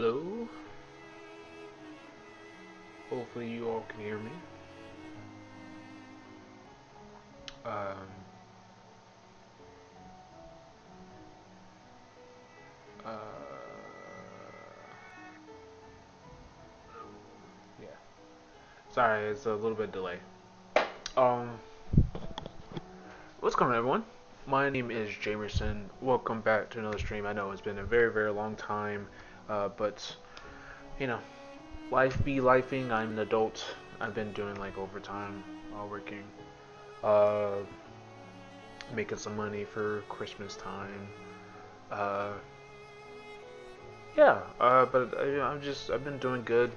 Hello. Hopefully you all can hear me. Um, uh, yeah. Sorry, it's a little bit delay. Um, what's going on, everyone? My name is Jamerson. Welcome back to another stream. I know it's been a very, very long time, but you know, life be lifing. I'm an adult. I've been doing like overtime while working, uh, making some money for Christmas time. Uh, Yeah, but I've been doing good,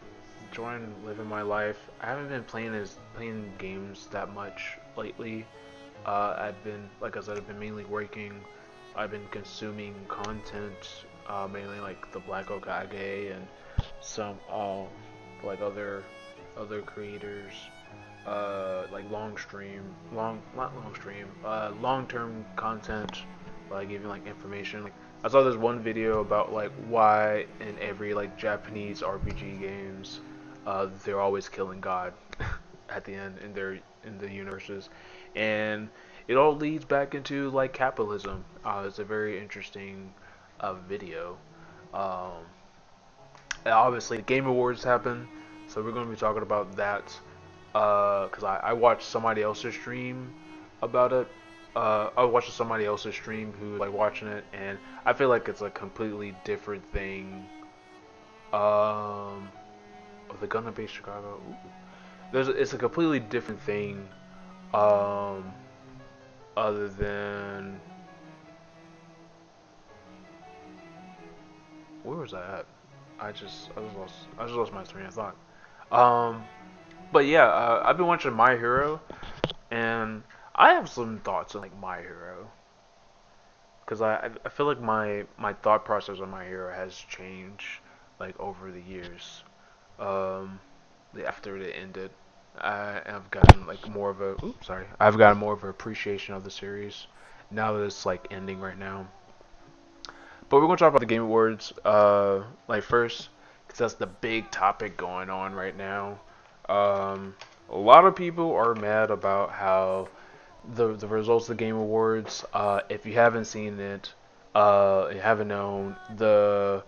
enjoying living my life. I haven't been playing games that much lately. I've been, like I said, I've been mainly working. I've been consuming content, mainly like the Black Okage and some like other creators, like long term content, like giving like information. Like, I saw this one video about like why in every like Japanese RPG games, they're always killing God at the end in the universes, and it all leads back into like capitalism. It's a very interesting video. Um, and obviously, the Game Awards happen, so we're going to be talking about that. Because I watched somebody else's stream about it. I watched somebody else's stream who was like watching it, and I feel like it's a completely different thing. The Gundam Base Chicago. Ooh. It's a completely different thing. Um, other than where was I at? I just lost my train of thought. Um, but yeah, I've been watching My Hero, and I have some thoughts on like My Hero, because I feel like my thought process on My Hero has changed like over the years. Um, after it ended, I've gotten like more of a oops sorry I've gotten more of an appreciation of the series now that it's like ending right now. But we're gonna talk about the Game Awards like first, because that's the big topic going on right now. Um, a lot of people are mad about how the results of the Game Awards. If you haven't seen it, you haven't known, the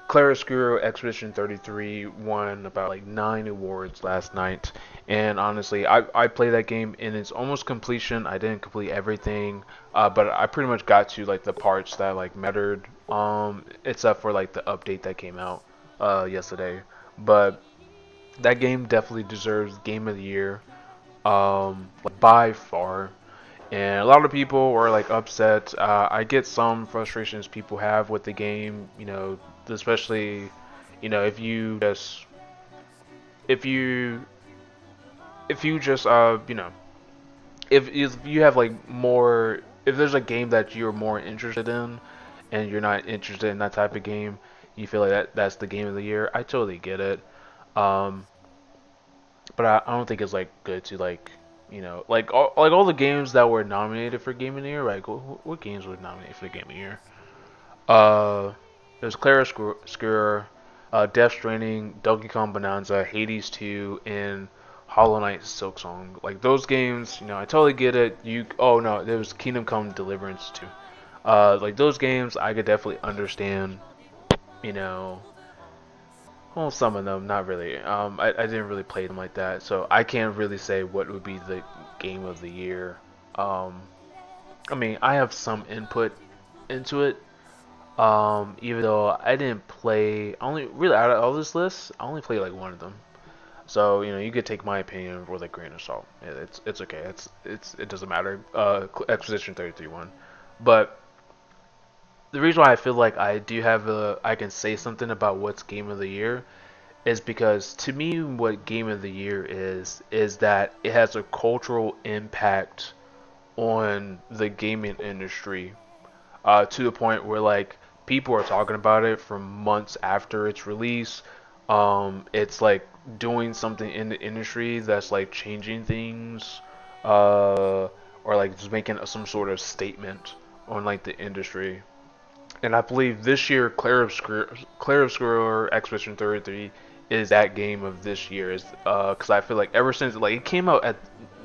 Claroscuro Expedition 33 won about like 9 awards last night, and honestly, I played that game in its almost completion. I didn't complete everything, but I pretty much got to like the parts that like mattered. Except for like the update that came out yesterday. But that game definitely deserves Game of the Year, like by far. And a lot of people were like upset. I get some frustrations people have with the game, especially, if you just if you if you just if you have like more, if there's a game that you're more interested in and you're not interested in that type of game, you feel like that's the Game of the Year. I totally get it. Um, but I don't think it's like good to like like all the games that were nominated for Game of the Year. Like what games were nominated for the Game of the Year? Uh, there's Claroscuro, Death Stranding, Donkey Kong Bonanza, Hades 2, and Hollow Knight Silksong. Like those games, I totally get it. Oh no, there was Kingdom Come Deliverance too. Like those games, I could definitely understand. You know, well, some of them, not really. I didn't really play them like that, so I can't really say what would be the game of the year. Um, I mean, I have some input into it. Even though I didn't play, only really out of all this list, I only played like one of them. So you could take my opinion with a grain of salt. It's okay. It doesn't matter. Exposition 33 one, but the reason why I feel like I can say something about what's game of the year is because to me what game of the year is that it has a cultural impact on the gaming industry, to the point where like people are talking about it for months after its release. It's like doing something in the industry that's like changing things, or like just making some sort of statement on like the industry. And I believe this year, Clair Obscur Expedition 33 is that game of this year. Is because I feel like ever since like it came out at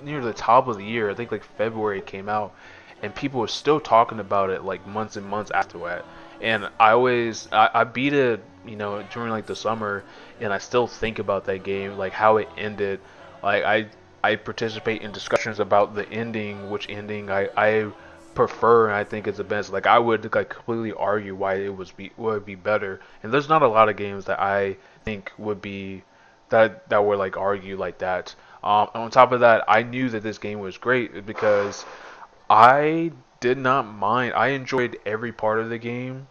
near the top of the year, I think like February it came out, and people were still talking about it like months and months after that. And I beat it, during like the summer, and I still think about that game, like how it ended. Like I participate in discussions about the ending, which ending I prefer, and I think it's the best. Like I would like completely argue why it would be better. And there's not a lot of games that I think would be that would like argue like that. On top of that, I knew that this game was great because I did not mind. I enjoyed every part of the game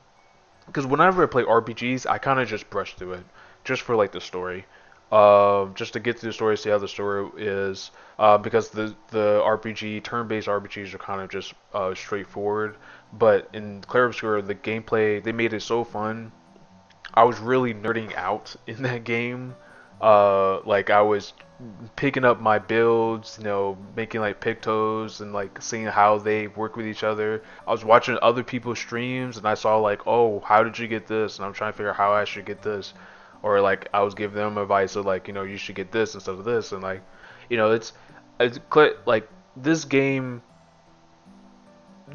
because whenever I play RPGs, I kind of just brush through it, just for like the story, just to get through the story, see how the story is. Because the RPG turn-based RPGs are kind of just straightforward, but in Clair Obscur, the gameplay they made it so fun. I was really nerding out in that game. Like I was picking up my builds, making like pictos and like seeing how they work with each other. I was watching other people's streams and I saw like, oh, how did you get this? And I'm trying to figure out how I should get this. Or like I was giving them advice of like, you should get this instead of this, and like, like this game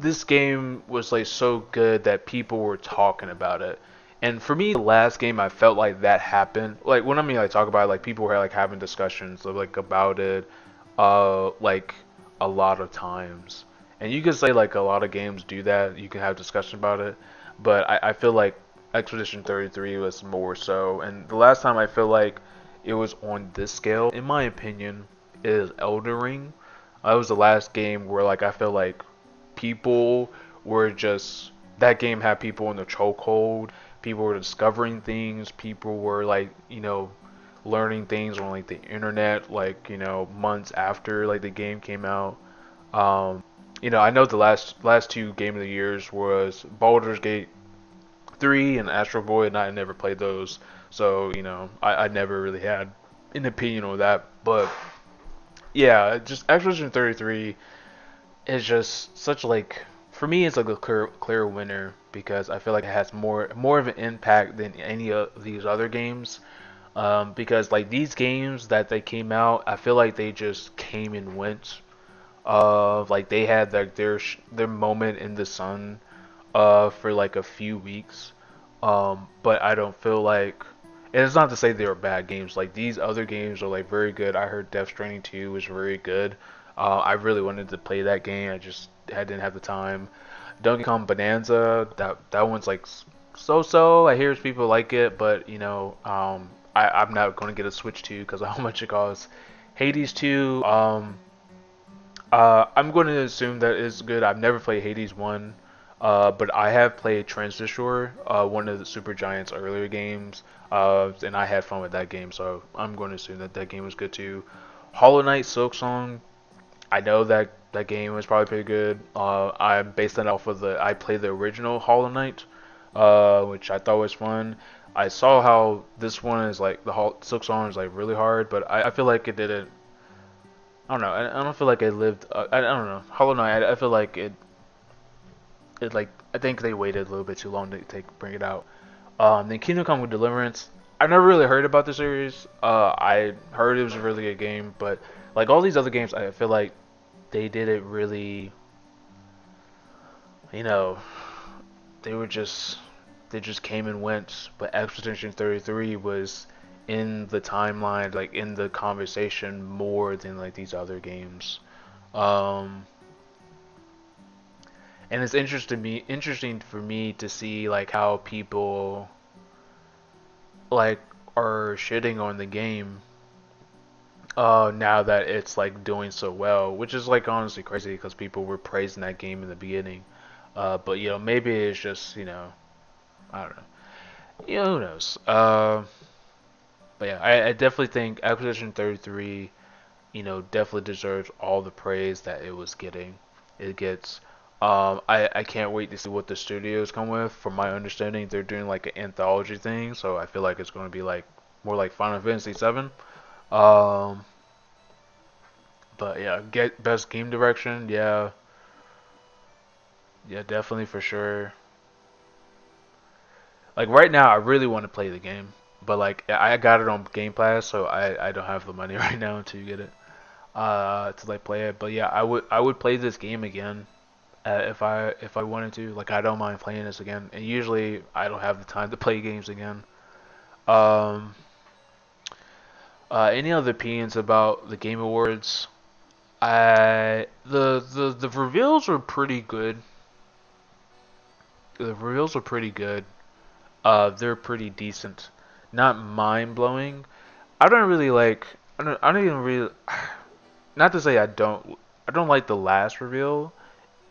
this game was like so good that people were talking about it. And for me, the last game I felt like that happened. Like when I mean like talk about it, like people were like having discussions of, like about it, like a lot of times. And you could say like a lot of games do that. You can have discussion about it, but I feel like Expedition 33 was more so. And the last time I feel like it was on this scale, in my opinion, is Elden Ring. That was the last game where like I feel like people were just that game had people in the chokehold. People were discovering things. People were like, learning things on like the internet, like, months after like the game came out. I know the last two game of the years was Baldur's Gate 3 and Astro Boy, and I never played those. So, I never really had an opinion on that. But yeah, just Expedition 33 is just such like for me it's like a clear winner because I feel like it has more of an impact than any of these other games. Because like these games that they came out, I feel like they just came and went. Like they had like their moment in the sun for like a few weeks. But I don't feel like, and it's not to say they were bad games. Like these other games are like very good. I heard Death Stranding 2 was very good. I really wanted to play that game. I didn't have the time. Donkey Kong Bonanza, that one's like so. I hear people like it, but I'm not going to get a Switch 2 because of how much it costs. Hades 2, I'm going to assume that it's good. I've never played Hades 1, but I have played Transistor, one of the Super Giant's earlier games, and I had fun with that game, so I'm going to assume that that game was good too. Hollow Knight Silksong, I know that that game was probably pretty good. I based that off of I played the original Hollow Knight, which I thought was fun. I saw how this one is like Silksong is like really hard, but I feel like it didn't. I don't know. I don't feel like it lived. I don't know. Hollow Knight. I feel like it like I think they waited a little bit too long to bring it out. Then Kingdom Come with Deliverance. I never really heard about the series. I heard it was a really good game, but like all these other games, I feel like they did it really. You know, they were just they just came and went. But Expedition 33 was in the timeline, like in the conversation more than like these other games. Um, and it's interesting for me to see like how people like are shitting on the game now that it's like doing so well, which is like honestly crazy because people were praising that game in the beginning. But maybe it's just I don't know. Who knows? But yeah, I definitely think Acquisition 33, definitely deserves all the praise that it was getting. It gets. I can't wait to see what the studios come with. From my understanding, they're doing like an anthology thing, so I feel like it's going to be like more like Final Fantasy 7. Um, but yeah, get best game direction. Yeah, yeah, definitely for sure. Like right now, I really want to play the game, but like I got it on Game Pass, so I don't have the money right now to get it to like play it. But yeah, I would play this game again if I wanted to. Like I don't mind playing this again. And usually I don't have the time to play games again. Um, any other opinions about the Game Awards? The reveals were pretty good. The reveals were pretty good. They're pretty decent. Not mind blowing. I don't really like. I don't even really. Not to say I don't like the last reveal.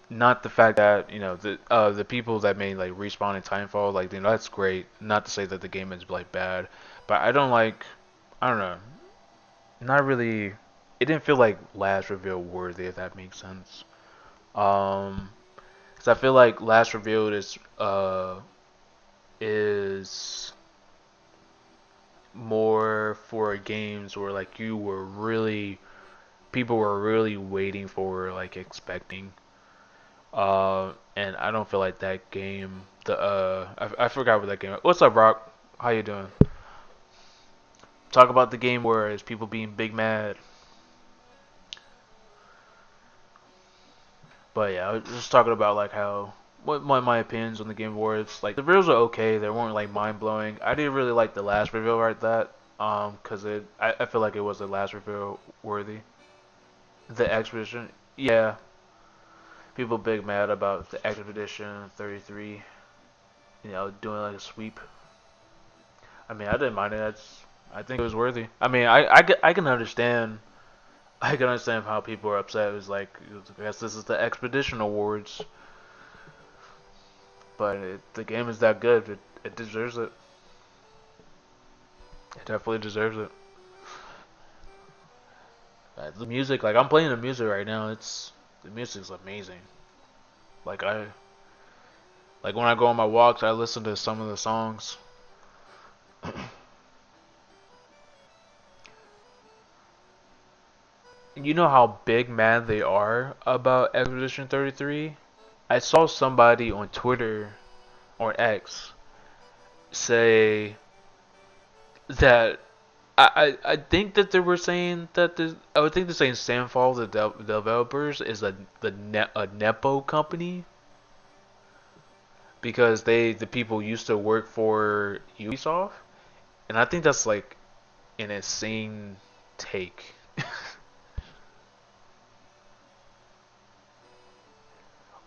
Not the fact that the people that made like Respawn and Timefall, like that's great. Not to say that the game is like bad, but I don't like. I don't know. Not really. It didn't feel like last reveal worthy, if that makes sense. Um, because I feel like last reveal is more for games where like people were really waiting for, like expecting. And I don't feel like that game. I forgot what that game. What's up, Brock? How you doing? Talk about the game where it's people being big mad. But yeah, I was just talking about like how what my opinions on the Game Awards. Like the reveals are okay. They weren't like mind blowing. I didn't really like the last reveal right that. Cause I feel like it was the last reveal worthy. The expedition, yeah. People big mad about the expedition 33. Doing like a sweep. I mean, I didn't mind it. I think it was worthy. I mean, I can understand. I can understand how people are upset. It was like, I guess this is the Expedition Awards, but the game is that good. It deserves it. It definitely deserves it. The music, like I'm playing the music right now. The music's amazing. Like like when I go on my walks, I listen to some of the songs. You know how big mad they are about Expedition 33? I saw somebody on Twitter or X say that I think that they were saying that I would think they're saying Sandfall, the developers, is a nepo company because the people used to work for Ubisoft, and I think that's like an insane take.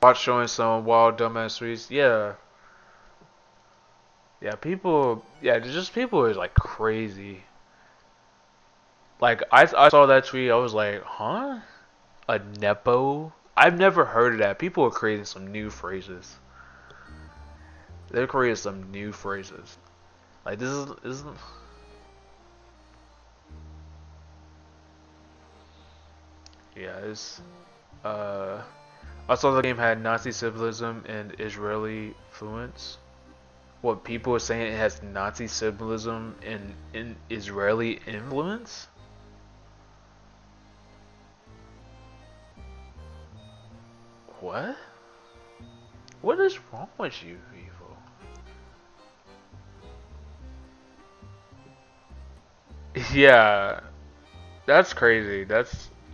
Watch showing some wild dumbass streets. Yeah, yeah. People, yeah, just people is like crazy. Like I saw that tweet, I was like, huh? A nepo? I've never heard of that. People are creating some new phrases. They're creating some new phrases. Like this is yeah. It's uh. I saw the game had Nazi symbolism and Israeli influence. What people are saying it has Nazi symbolism and Israeli influence? What? What is wrong with you people? Yeah, that's crazy.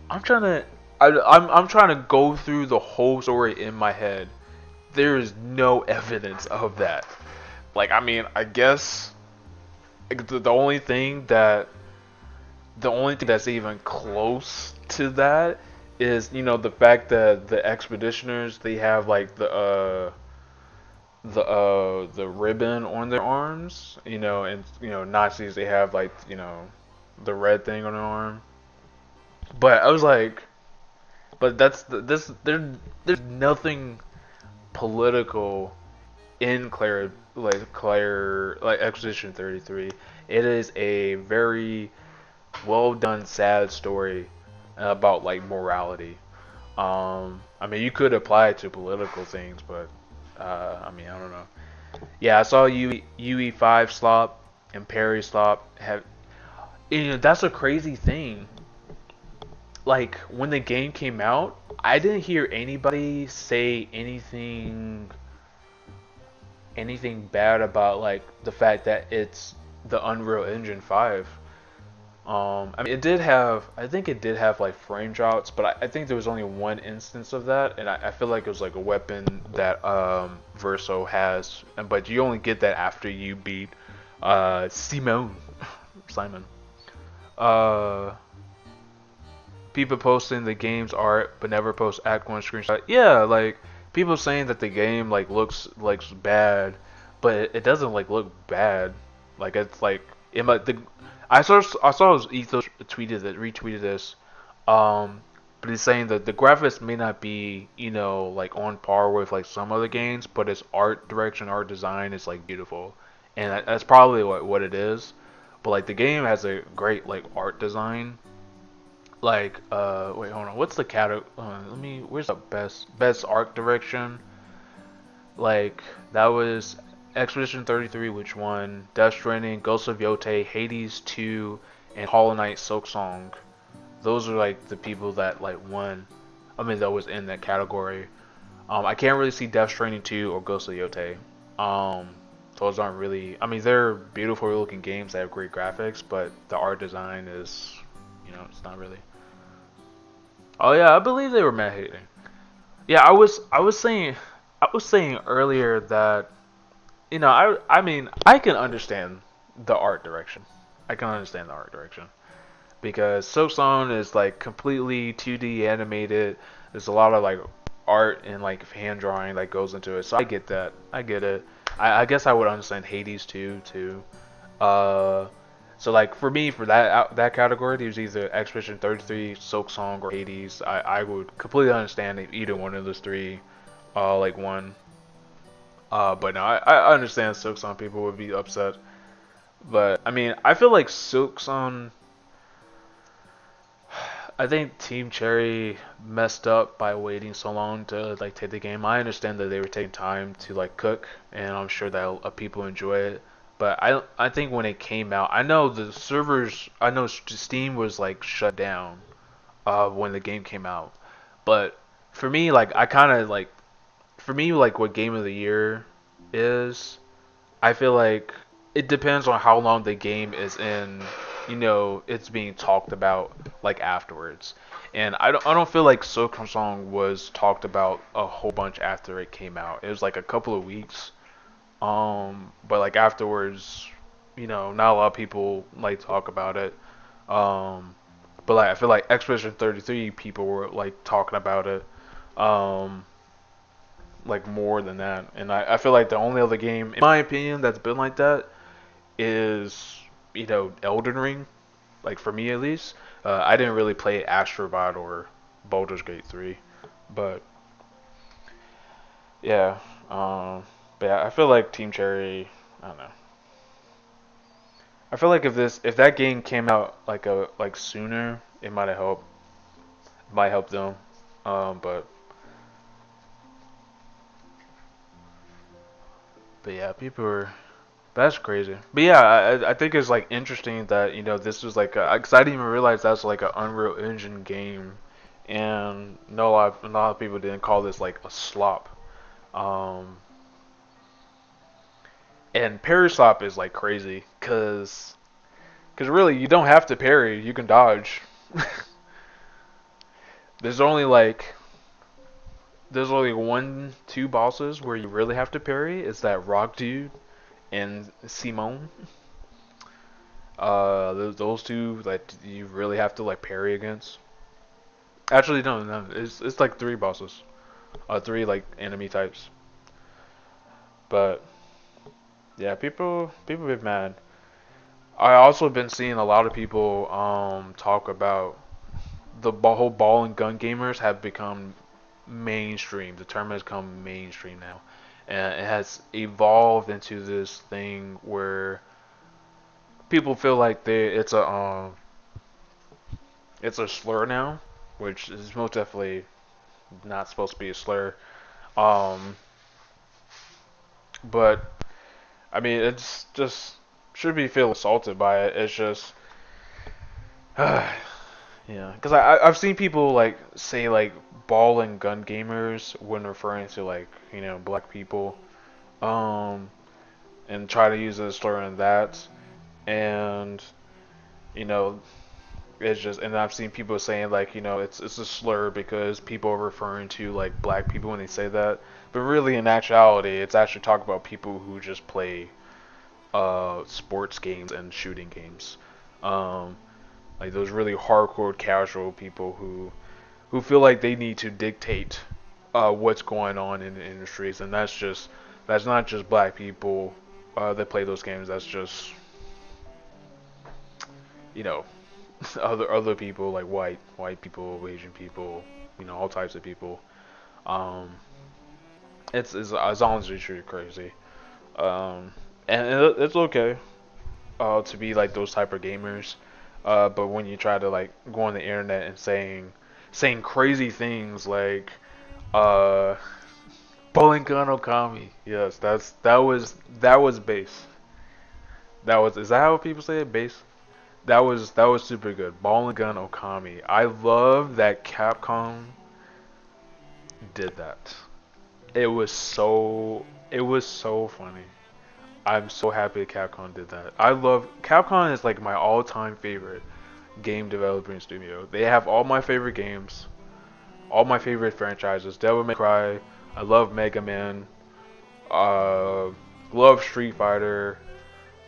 I'm trying to I'm trying to go through the whole story in my head. There is no evidence of that. Like I mean, I guess like, the only thing that's even close to that is the fact that the expeditioners they have like the ribbon on their arms, and Nazis they have like the red thing on their arm. But I was like, but there's nothing political in Claire like Expedition 33. It is a very well done sad story about like morality. I mean you could apply it to political things, but I mean I don't know. Yeah, I saw UE5 slop and Perry slop have. That's a crazy thing. Like when the game came out, I didn't hear anybody say anything anything bad about like the fact that it's the Unreal Engine 5. I mean, it did have, I think it did have like frame drops, but I think there was only one instance of that, and I feel like it was like a weapon that Verso has, but you only get that after you beat Simone. Simon. Uh, People posting the game's art, but never post Act One screenshot. Yeah, like people saying that the game like looks bad, but it doesn't like look bad. Like it's like it might the I saw Ethos retweeted this, but he's saying that the graphics may not be like on par with like some other games, but its art direction, art design is like beautiful, and that's probably what it is. But like the game has a great like art design. Like wait, hold on, what's the category? Let me, where's the best art direction? Like that was Expedition 33, which won. Death Stranding, Ghost of Yote, Hades 2, and Hollow Knight Silksong. Those are like the people that like won. I mean, that was in that category. I can't really see Death Stranding 2 or Ghost of Yote. Those aren't really. I mean, they're beautiful looking games that have great graphics, but the art design is, it's not really. Oh yeah, I believe they were mad hating. Yeah, I was saying earlier that I mean I can understand the art direction. I can understand the art direction because Silksong is like completely 2D animated. There's a lot of like art and like hand drawing that goes into it. So I get that. I get it. I guess I would understand Hades too. Uh, so like for me for that category, it was either Expedition 33, Silksong, or Hades. I would completely understand if either one of those three like won. But no, I understand Silksong people would be upset. But I mean, I feel like Silksong. I think Team Cherry messed up by waiting so long to like take the game. I understand that they were taking time to like cook, and I'm sure that people enjoy it. But I think when it came out, I know the servers, I know Steam was like shut down when the game came out. But for me, like I kind of like for me like what game of the year is, I feel like it depends on how long the game is in, it's being talked about like afterwards. And I don't feel like Silk Song was talked about a whole bunch after it came out. It was like a couple of weeks. But like afterwards, not a lot of people like talk about it. Um, but like I feel like Expedition 33 people were like talking about it. Um, like more than that. And I feel like the only other game, in my opinion, that's been like that is, Elden Ring. Like for me at least, I didn't really play Astrobot or Baldur's Gate 3, but yeah, but yeah, I feel like Team Cherry. I don't know. I feel like if that game came out like sooner, it might have helped. Might help them. But yeah, people are. That's crazy. But yeah, I think it's like interesting that this was like because I didn't even realize that's like an Unreal Engine game, and no, a lot of people didn't call this like a slop. Um, and parry slop is like crazy because really you don't have to parry, you can dodge. there's only like there's only one two bosses where you really have to parry. It's that rock dude and Simone. Those two that you really have to like parry against. Actually, no, it's like three bosses, three like enemy types. But yeah, people get mad. I also been seeing a lot of people talk about the whole ball and gun gamers have become mainstream. The term has become mainstream now, and it has evolved into this thing where people feel like it's a slur now, which is most definitely not supposed to be a slur. Um, but I mean, it's just should be feel assaulted by it. It's just, yeah, because I've seen people like say like ball and gun gamers when referring to like black people. um, and try to use it as slur in that. And you know, it's just, and I've seen people saying like, it's a slur because people are referring to like black people when they say that, but really in actuality, it's actually talking about people who just play sports games and shooting games. Um, like those really hardcore casual people who feel like they need to dictate what's going on in the industries, and that's not just black people that play those games. That's just you know other people like white people, Asian people, all types of people. Um, it's honestly pretty crazy. Um, and it's okay to be like those type of gamers. But when you try to like go on the internet and saying crazy things like uh bowling gun Okami. Yes, that was base. That was is that how people say it? Base? That was super good. Ball and gun Okami. I love that Capcom did that. It was so funny. I'm so happy Capcom did that. I love Capcom is like my all-time favorite game developing studio. They have all my favorite games, all my favorite franchises. Devil May Cry. I love Mega Man. Uh, love Street Fighter.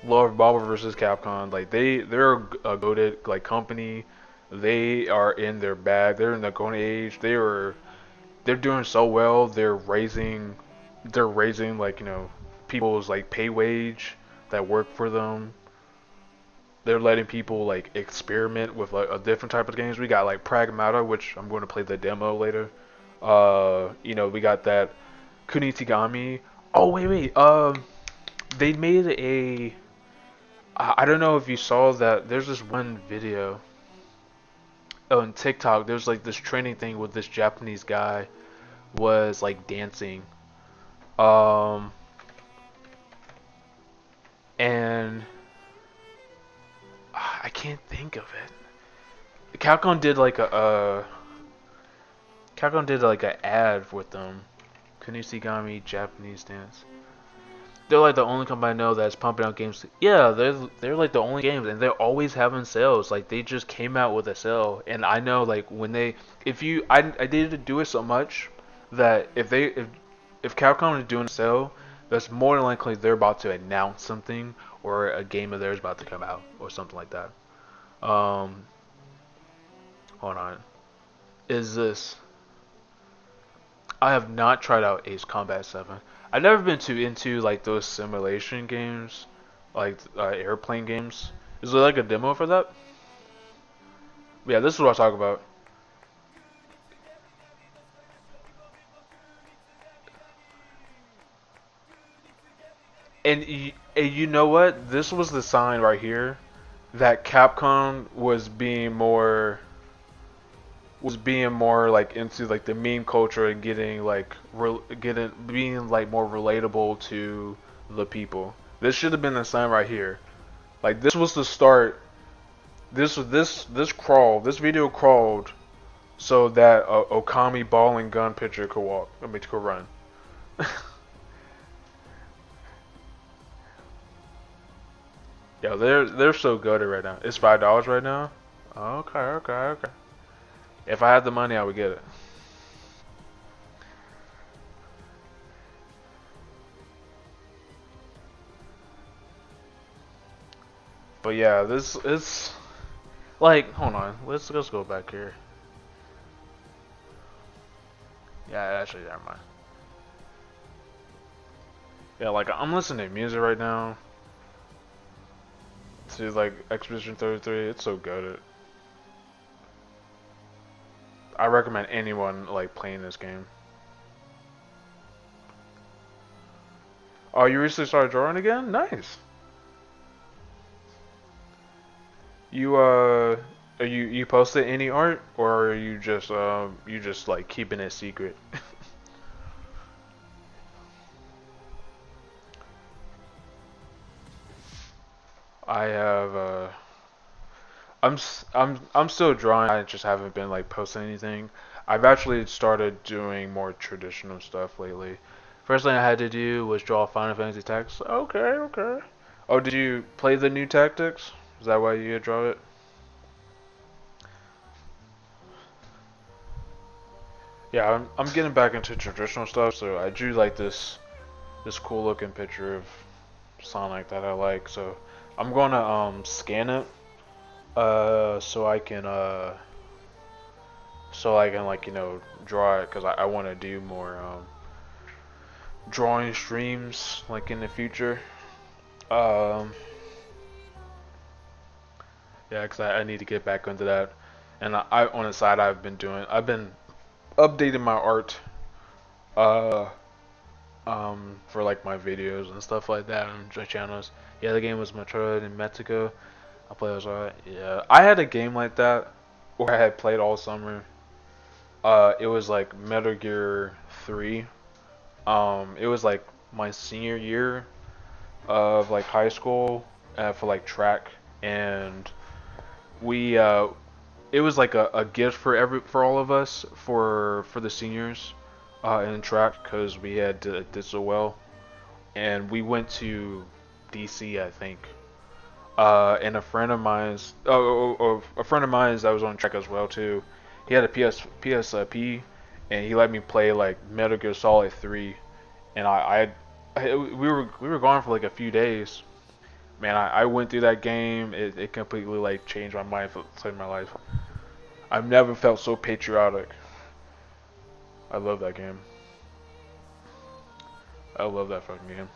Love Marvel vs. Capcom. Like they're a goated like company. They are in their bag. They're in the golden age. They're doing so well. They're raising like people's like pay wage that work for them. They're letting people like experiment with like a different type of games. We got like Pragmata, which I'm going to play the demo later. We got that Kunitigami. Oh wait. They made a. I don't know if you saw that. There's this one video on TikTok. There's like this trending thing with this Japanese guy was like dancing. Um, and I can't think of it. Capcom did like a ad with them. Kunisigami Japanese dance. They're like the only company I know that's pumping out games. Yeah, they're like the only games, and they're always having sales. Like they just came out with a sale, and I know like when they, if you, I did do it so much that if Capcom is doing a sale, that's more than likely they're about to announce something or a game of theirs about to come out or something like that. Um, hold on. Is this? I have not tried out Ace Combat 7. I've never been too into like those simulation games, like airplane games. Is there like a demo for that? Yeah, this is what I talk about. And you know what? This was the sign right here that Capcom was being more like into like the meme culture and getting like getting being like more relatable to the people. This should have been the sign right here. Like this was the start. This video crawled so that Okami ball and gun pitcher could walk. I mean, could run. Yo, they're so good at right now. It's $5 right now. Okay, okay, okay. If I had the money, I would get it. But yeah, this is like, hold on. Let's go back here. Yeah, actually, never mind. Yeah, like I'm listening to music right now. To like Expedition 33, it's so good. I recommend anyone like playing this game. Oh, you recently started drawing again? Nice. You are you posted any art or are you just like keeping it secret? I have I'm still drawing. I just haven't been like posting anything. I've actually started doing more traditional stuff lately. First thing I had to do was draw Final Fantasy Tactics. Okay, okay. Oh, did you play the new Tactics? Is that why you draw it? Yeah, I'm getting back into traditional stuff, so I drew like this cool looking picture of Sonic that I like. So I'm gonna scan it so I can like draw it because I want to do more drawing streams like in the future. Um, yeah, because I need to get back into that. And I on the side I've been updating my art uh for like my videos and stuff like that on my channels. Yeah, the game was Metroid in Mexico. I played as well. Yeah, I had a game like that where I had played all summer. It was like Metal Gear 3. It was like my senior year of like high school for like track, and we it was like a gift for all of us for the seniors in track because we had did so well, and we went to DC I think. And a friend of mine's, a friend of mine's that was on track as well too. He had a PSP, and he let me play like Metal Gear Solid 3, and we were gone for like a few days. Man, I went through that game. It completely like changed my mind for saved my life. I've never felt so patriotic. I love that game. I love that fucking game.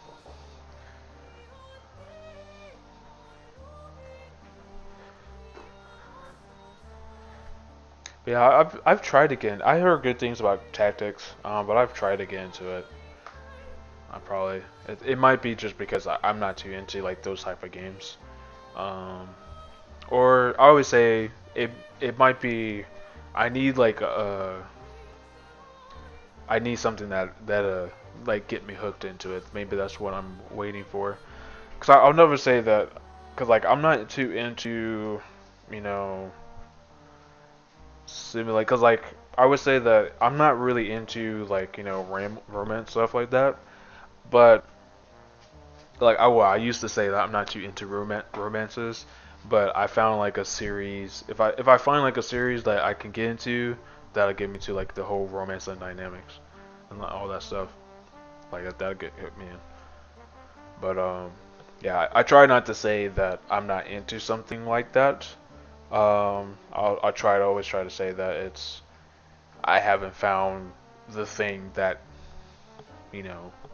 But yeah, I've tried to get in. I heard good things about Tactics, but I've tried to get into it. I probably it might be just because I'm not too into like those type of games. Um, or I always say it might be I need like I need something that like get me hooked into it. Maybe that's what I'm waiting for. Cause I'll never say that. Cause like I'm not too into you know simulate. Cause like I would say that I'm not really into like romance stuff like that. But like I used to say that I'm not too into romances, but I found like a series. If I find like a series that I can get into, that'll get me to like the whole romance and dynamics and all that stuff. Like that'll get hit me in. But yeah, I try not to say that I'm not into something like that. I'll try to always try to say that I haven't found the thing that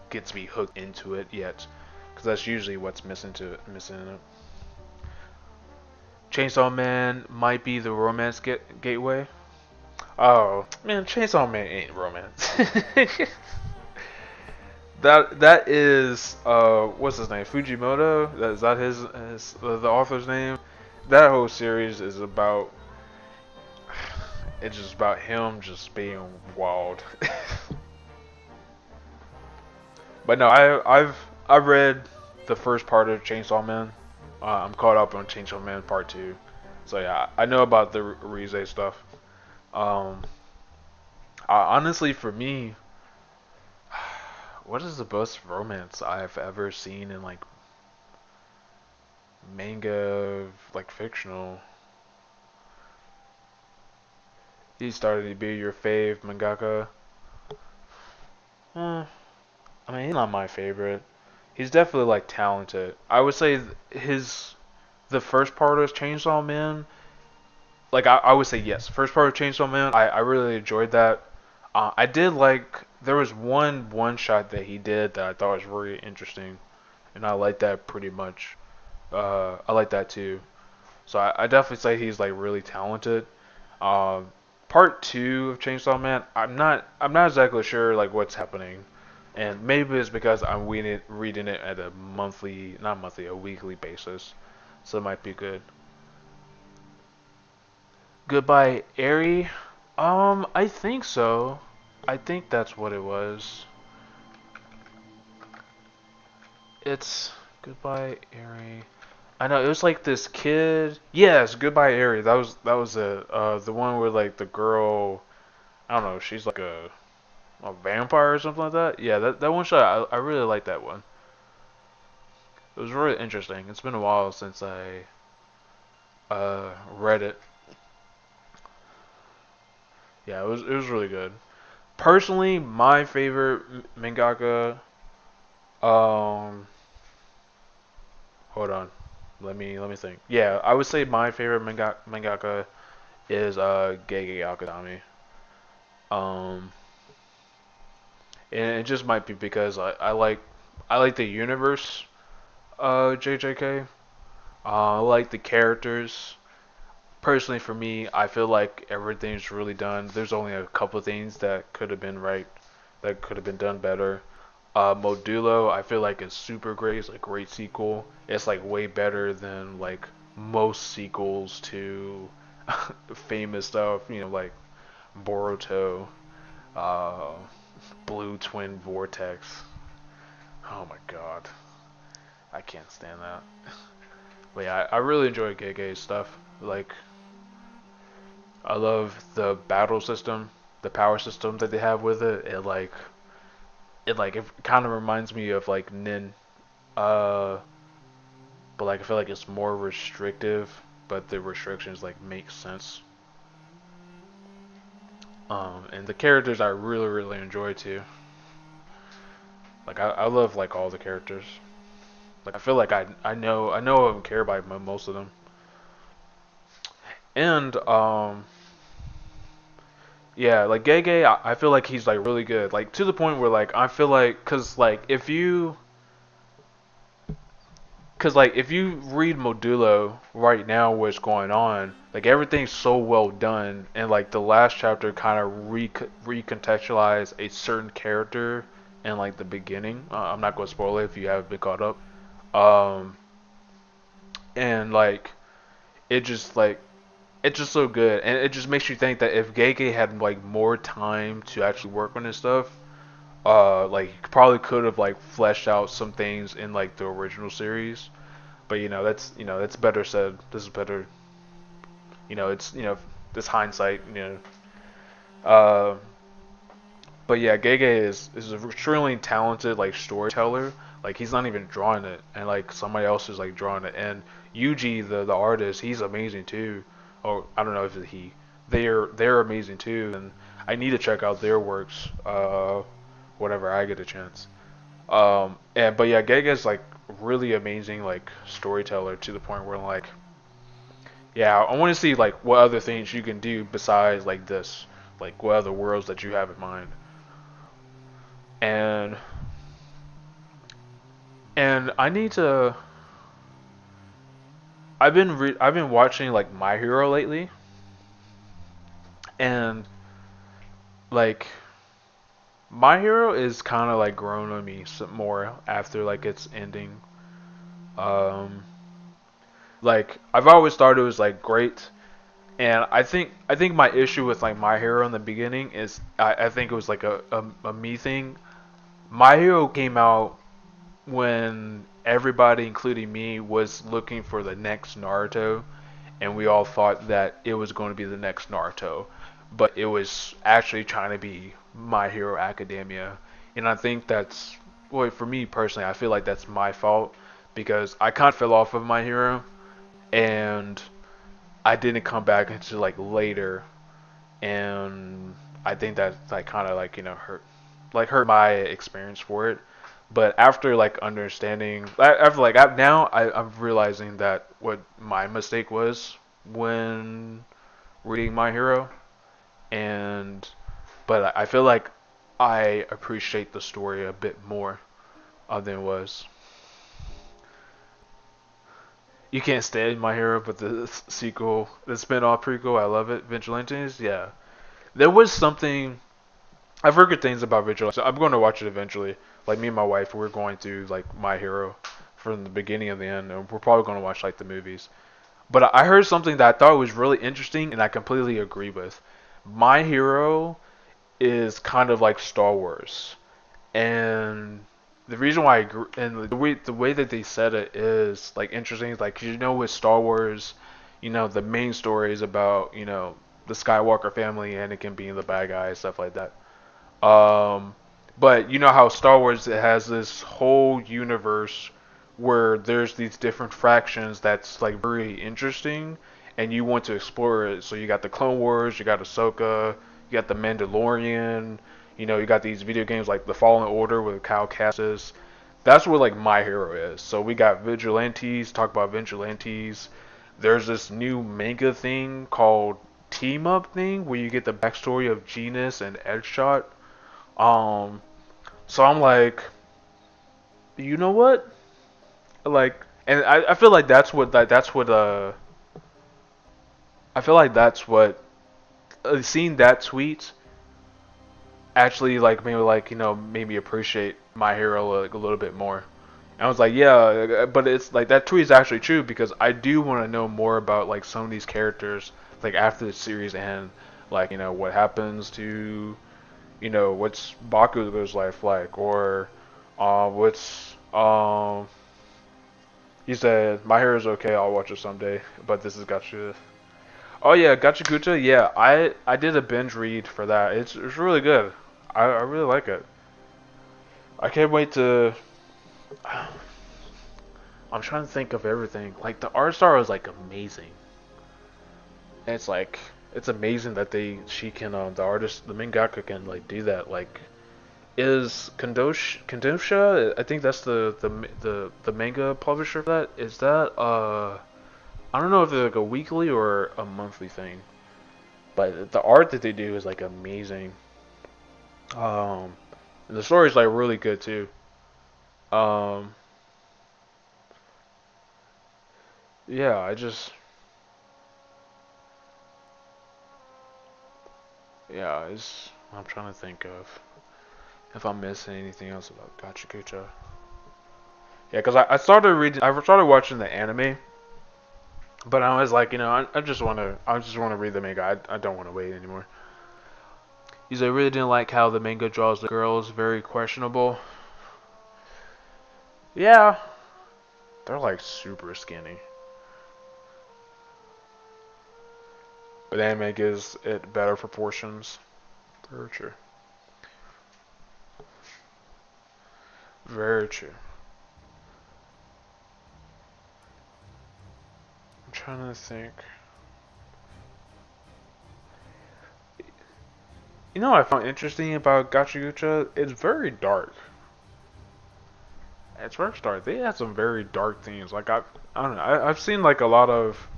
gets me hooked into it yet, because that's usually what's missing in it. Chainsaw Man might be the romance gateway. Oh man, Chainsaw Man ain't romance. that is what's his name? Fujimoto. Is that his the author's name? That whole series is about it's just about him just being wild. But no, I've read the first part of Chainsaw Man. I'm caught up on Chainsaw Man Part 2. So yeah, I know about the Rize stuff. Um, honestly, for me, what is the best romance I've ever seen in like manga, like fictional? He started to be your fave mangaka. Eh, I mean, he's not my favorite. He's definitely like talented. I would say the first part of Chainsaw Man, like I would say yes. First part of Chainsaw Man, I really enjoyed that. I did like there was one shot that he did that I thought was really interesting, and I like that pretty much. I like that too. So I definitely say he's like really talented. Um, Part two of Chainsaw Man, I'm not exactly sure like what's happening, and maybe it's because I'm reading it at a monthly, not monthly, a weekly basis, so it might be good. Goodbye, Airy. I think so. I think that's what it was. It's Goodbye, Airy. I know it was like this kid. Yes, Goodbye, Airy. That was it. The one where like the girl. I don't know. She's like a vampire or something like that. Yeah, that one shot I really like that one. It was really interesting. It's been a while since I read it. Yeah, it was really good. Personally, my favorite mangaka. Um, hold on, let me think. Yeah, I would say my favorite mangaka is Gege Akutami. Um, and it just might be because I like the universe JJK. I like the characters. Personally, for me, I feel like everything's really done. There's only a couple of things that could have been right, that could have been done better. Modulo, I feel like it's super great. It's like a great sequel. It's like way better than like most sequels to famous stuff. Like Boruto, uh, Blue Twin Vortex. Oh my god, I can't stand that. But yeah, I really enjoy Gege's stuff. Like, I love the battle system, the power system that they have with it. It kind of reminds me of like Nin, uh, but like I feel like it's more restrictive, but the restrictions like make sense. And the characters I really really enjoy too. Like I love like all the characters. Like I feel like I know and care about most of them. And yeah, like Gege, I feel like he's like really good. Like to the point where like I feel like, cause like if you read Modulo right now, what's going on, like everything's so well done, and like the last chapter kind of recontextualize a certain character in like the beginning. I'm not gonna spoil it if you haven't been caught up. Um, and like it just like it's just so good, and it just makes you think that if Gege had like more time to actually work on his stuff, like he probably could have like fleshed out some things in like the original series. But that's better said. This is better. It's this hindsight. Uh, but yeah, Gege is a extremely talented like storyteller. Like he's not even drawing it, and like somebody else is like drawing it. And Yuji, the artist, he's amazing too. Or I don't know if it's he. They're amazing too, and I need to check out their works. Whenever I get a chance. And but yeah, Gege's like really amazing like storyteller to the point where like yeah, I want to see like what other things you can do besides like this, like what other worlds that you have in mind. And I need to. I've been watching like My Hero lately, and like My Hero is kind of like grown on me some more after like its ending. Um, like I've always thought it was like great. And I think my issue with like My Hero in the beginning is I think it was like a me thing. My Hero came out when everybody, including me, was looking for the next Naruto, and we all thought that it was going to be the next Naruto, but it was actually trying to be My Hero Academia. And I think that's, well, for me personally, I feel like that's my fault because I kind of fell off of My Hero, and I didn't come back until like later, and I think that like kind of like hurt my experience for it. But after like understanding, after like now I'm realizing that what my mistake was when reading My Hero, and but I feel like I appreciate the story a bit more than it was. You can't stand My Hero, but the sequel, the spin-off prequel, I love it. Vigilantes, yeah. There was something. I've heard good things about Vigilante. I'm going to watch it eventually. Like me and my wife, we're going through like My Hero from the beginning and the end, and we're probably going to watch like the movies. But I heard something that I thought was really interesting, and I completely agree with. My Hero is kind of like Star Wars, and the reason why I agree, and the way that they said it is like interesting. Like with Star Wars, the main story is about the Skywalker family, Anakin being the bad guy, stuff like that. Um, but you know how Star Wars it has this whole universe where there's these different fractions that's like very interesting, and you want to explore it. So you got the Clone Wars, you got Ahsoka, you got the Mandalorian. You know, you got these video games like The Fallen Order with Cal Kestis. That's what like My Hero is. So we got vigilantes. Talk about vigilantes. There's this new manga thing called Team Up thing where you get the backstory of Genus and Edgeshot. Um, so I'm like, you know what? Like, and I feel like I feel like that's what seeing that tweet actually like maybe like made me appreciate My Hero like a little bit more. And I was like, yeah, but it's like that tweet is actually true because I do want to know more about like some of these characters like after the series end, like what happens to what's Bakugo's life like, or what's he said My Hero's okay, I'll watch it someday, but this has got you. Oh yeah, Gachakucha. Yeah, I did a binge read for that. It's really good. I really like it. I can't wait to. I'm trying to think of everything. Like the art style is like amazing. And it's like it's amazing that she can the artist the mangaka can like do that. Like is Kandosha? I think that's the manga publisher for that. Is that I don't know if it's like a weekly or a monthly thing. But the art that they do is like amazing. Um, and the story's like really good too. Um, yeah, it's I'm trying to think of if I'm missing anything else about Gachakucha. Yeah, because I started reading, I started watching the anime, but I was like, I just want to read the manga. I don't want to wait anymore. Because I really didn't like how the manga draws the girls, very questionable. Yeah, they're like super skinny. But anime gives it better proportions. Very true. Very true. I'm trying to think. You know what I found interesting about Gachagucha? It's very dark. It's very dark. They have some very dark themes. Like I don't know. I've seen like a lot of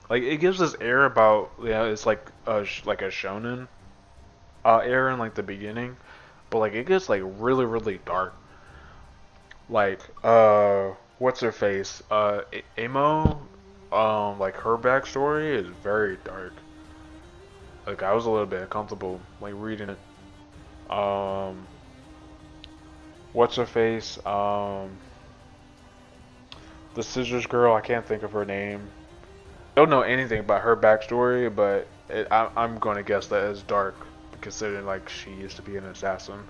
like it gives this air about it's like like a shonen air in like the beginning, but like it gets like really dark. Like what's her face? Amo, like her backstory is very dark. Like I was a little bit uncomfortable like reading it. Um, what's her face? The scissors girl. I can't think of her name. Don't know anything about her backstory, but I'm going to guess that it's dark, considering like she used to be an assassin.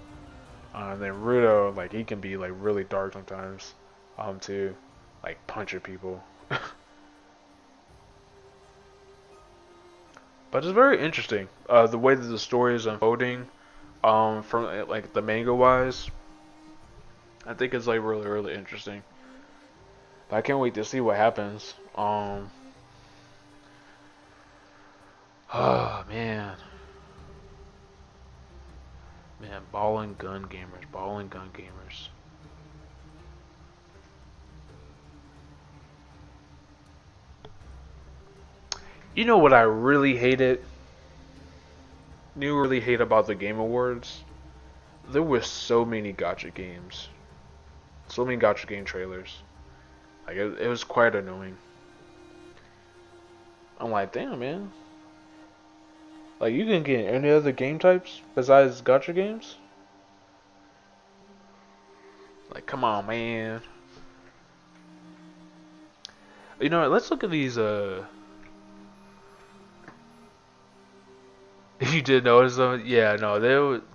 And then Rudo, like he can be like really dark sometimes, too, like punching people. But it's very interesting, the way that the story is unfolding, from like the manga wise. I think it's like really interesting. But I can't wait to see what happens. Oh man, ball and gun gamers, ball and gun gamers. You know what I really hated? You really hate about the Game Awards? There were so many gotcha games, so many gotcha game trailers. Like it was quite annoying. I'm like, damn man. Like you can get any other game types besides gotcha games? Like come on man. You know what? Let's look at these. If you did notice them, yeah, no,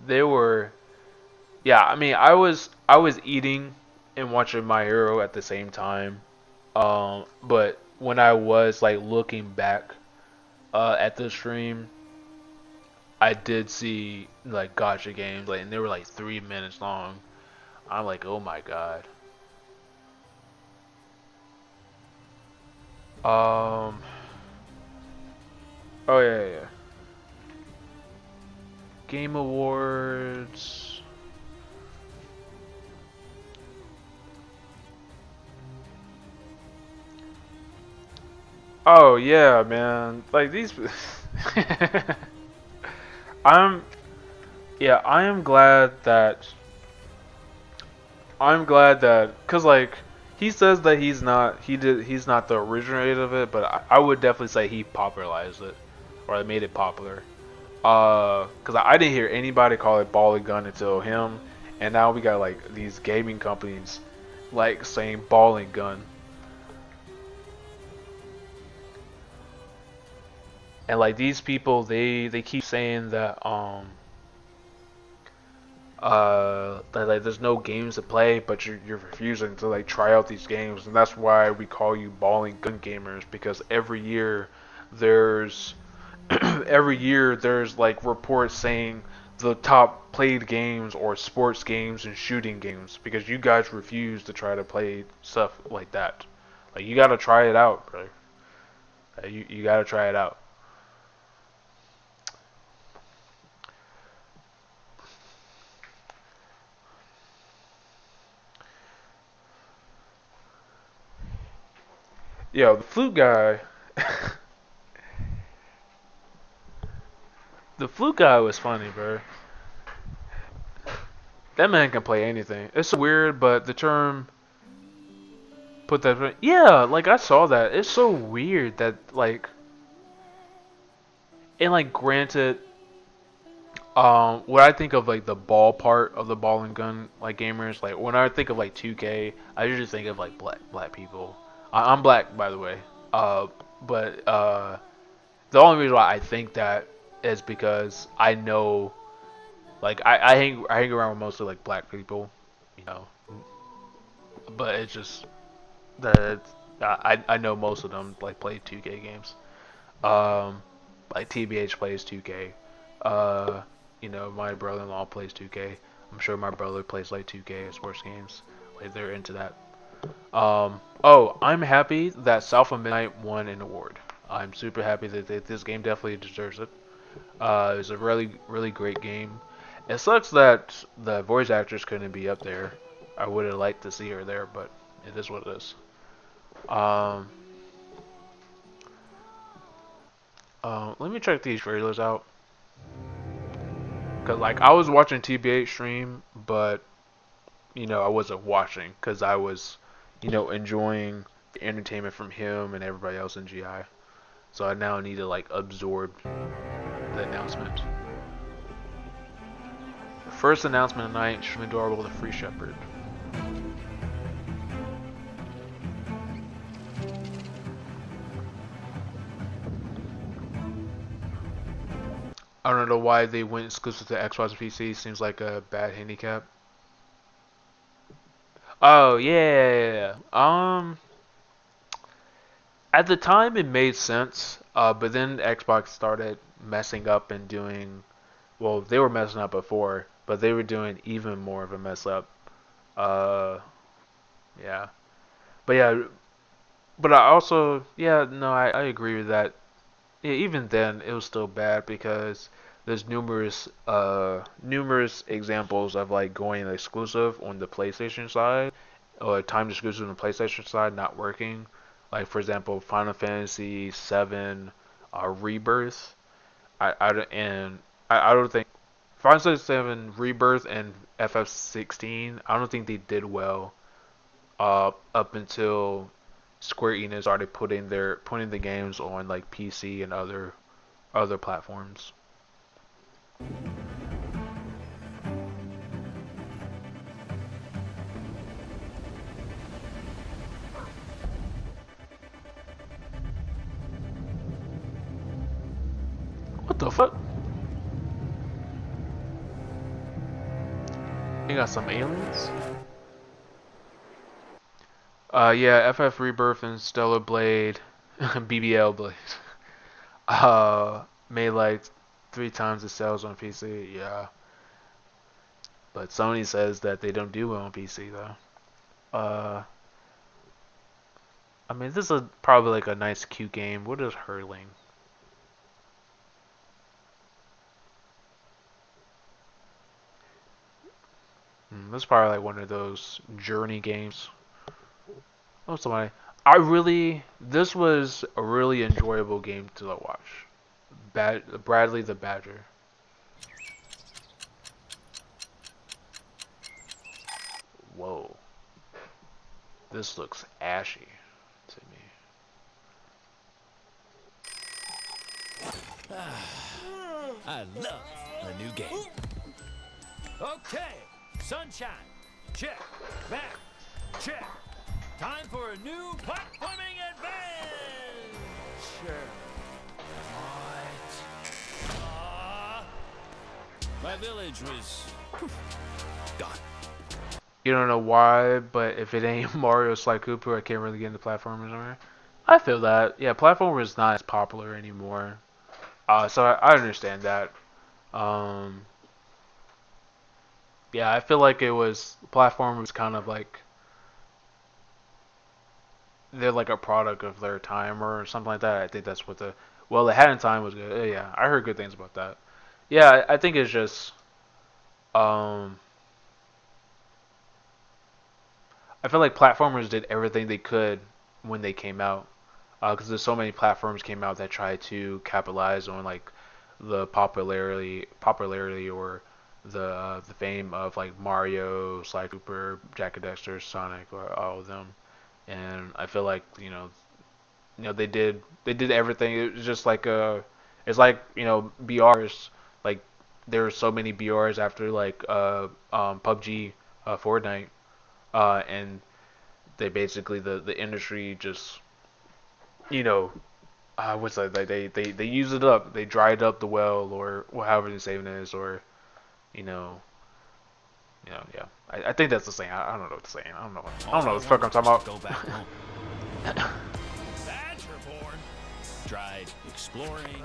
they were. Yeah, I mean, I was eating and watching My Hero at the same time. But when I was like looking back at the stream, I did see like gotcha games, like, and they were like 3 minutes long. I'm like, oh my god. Um. Oh yeah, yeah. Game Awards. Oh yeah, man. Like these. I'm. Yeah, cause like he says that he's not the originator of it, but I would definitely say he popularized it, or made it popular. Cause I didn't hear anybody call it ball and gun until him, and now we got like these gaming companies, like saying ball and gun, and like these people they keep saying that that like there's no games to play, but you're refusing to like try out these games, and that's why we call you ball and gun gamers, because there's every year there's like reports saying the top played games or sports games and shooting games, because you guys refuse to try to play stuff like that. Like you gotta try it out, bro. You gotta try it out. Yo, the flute guy, the flute guy was funny, bro. That man can play anything. It's so weird, but the term put that. Yeah, like I saw that. It's so weird that like, and like granted, when I think of like the ball part of the ball and gun like gamers, like when I think of like 2K, I usually think of like black people. I'm black, by the way. Uh, but the only reason why I think that is because I know, like I hang around with mostly like black people, you know. But it's just that I know most of them like play 2K games. Um, like TBH plays 2K. Uh, my brother-in-law plays 2K. I'm sure my brother plays like 2K sports games. Like they're into that. Oh, I'm happy that South of Midnight won an award. I'm super happy that this game definitely deserves it. It's a really great game. It sucks that the voice actress couldn't be up there. I would have liked to see her there, but it is what it is. Um, Let me check these trailers out. Cause like I was watching TBH stream, but I wasn't watching because I was, enjoying the entertainment from him and everybody else in GI. So I now need to like absorb the announcement. First announcement tonight: Stream Adorable the Free Shepherd. I don't know why they went exclusive to Xbox and PC. Seems like a bad handicap. Oh yeah. At the time it made sense. But then Xbox started messing up and doing. Well, they were messing up before, but they were doing even more of a mess up. Uh, yeah. But yeah. But I also, yeah, no, I agree with that. Yeah, even then, it was still bad because there's numerous examples of like going exclusive on the PlayStation side, or time exclusive on the PlayStation side not working. Like for example, Final Fantasy VII, Rebirth. I don't think Final Fantasy VII Rebirth and FF16. I don't think they did well up until Square Enix started putting the games on like PC and other platforms. What the fuck? You got some aliens? Yeah, FF Rebirth and Stellar Blade, BBL Blade. Melee. three times the sales on PC. Yeah, but Sony says that they don't do well on PC though. Uh, I mean, this is probably like a nice, cute game. What is Hurling? This is probably like one of those journey games. Oh, somebody. This was a really enjoyable game to watch. Bradley the Badger. Whoa. This looks ashy to me. I love a new game. Okay, sunshine. Check. Back. Check. Time for a new platforming adventure. What? My village was gone. You don't know why, but if it ain't Mario Slide Cooper, I can't really get into platformers anymore. I feel that. Yeah, platformers is not as popular anymore. So I understand that. Um, yeah, I feel like platformers kind of like they're like a product of their time or something like that. I think that's what the Hat in Time was good. Yeah, I heard good things about that. Yeah, I think it's just um I feel like platformers did everything they could when they came out, because there's so many platforms came out that tried to capitalize on like the popularity or the fame of like Mario, Sly Cooper, Jack and Dexter, Sonic, or all of them. And I feel like they did everything. It was just like it's like BRs, like there were so many BRs after like PUBG, Fortnite, and they basically the industry just you know what's that, like they use it up, they dried up the well, or however the saying is, or you know yeah, I think that's the saying. I don't know what the saying. I don't know what the fuck I'm talking about. Go back home. Badger born. Tried exploring.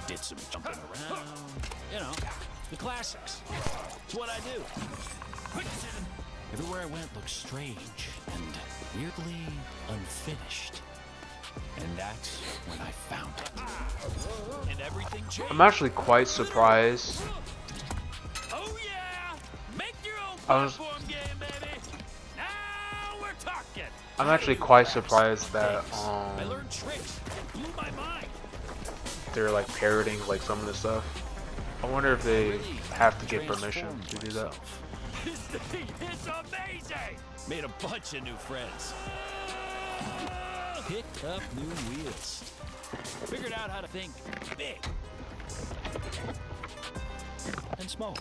Did some jumping around. You know, the classics. It's what I do. Everywhere I went looked strange and weirdly unfinished. And that's when I found it. And everything changed. I'm actually quite surprised. Oh yeah! Make your own I was- platform game, baby! Now we're talking! I'm actually quite surprised that I learned tricks that blew my mind. they're like parroting like some of the stuff. I wonder if they have to get permission to do that. This thing is amazing! Made a bunch of new friends. Picked up new wheels. Figured out how to think big and small.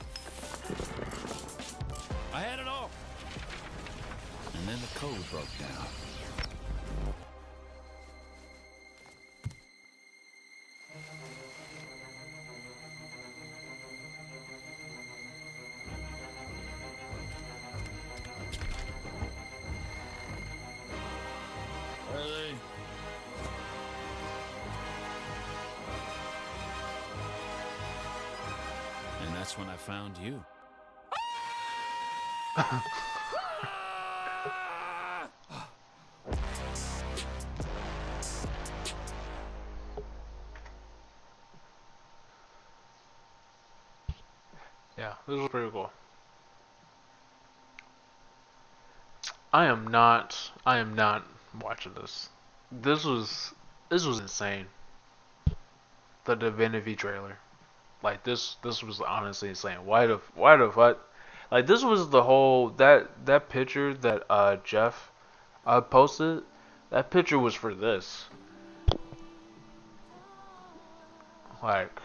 I had it all. And then the code broke down. Are they? And that's when I found you. Yeah, this was pretty cool. I am not watching this. This was insane. The Divinity trailer. Like this was honestly insane. Why the fuck? Like this was the whole that picture that Jeff posted. That picture was for this. Like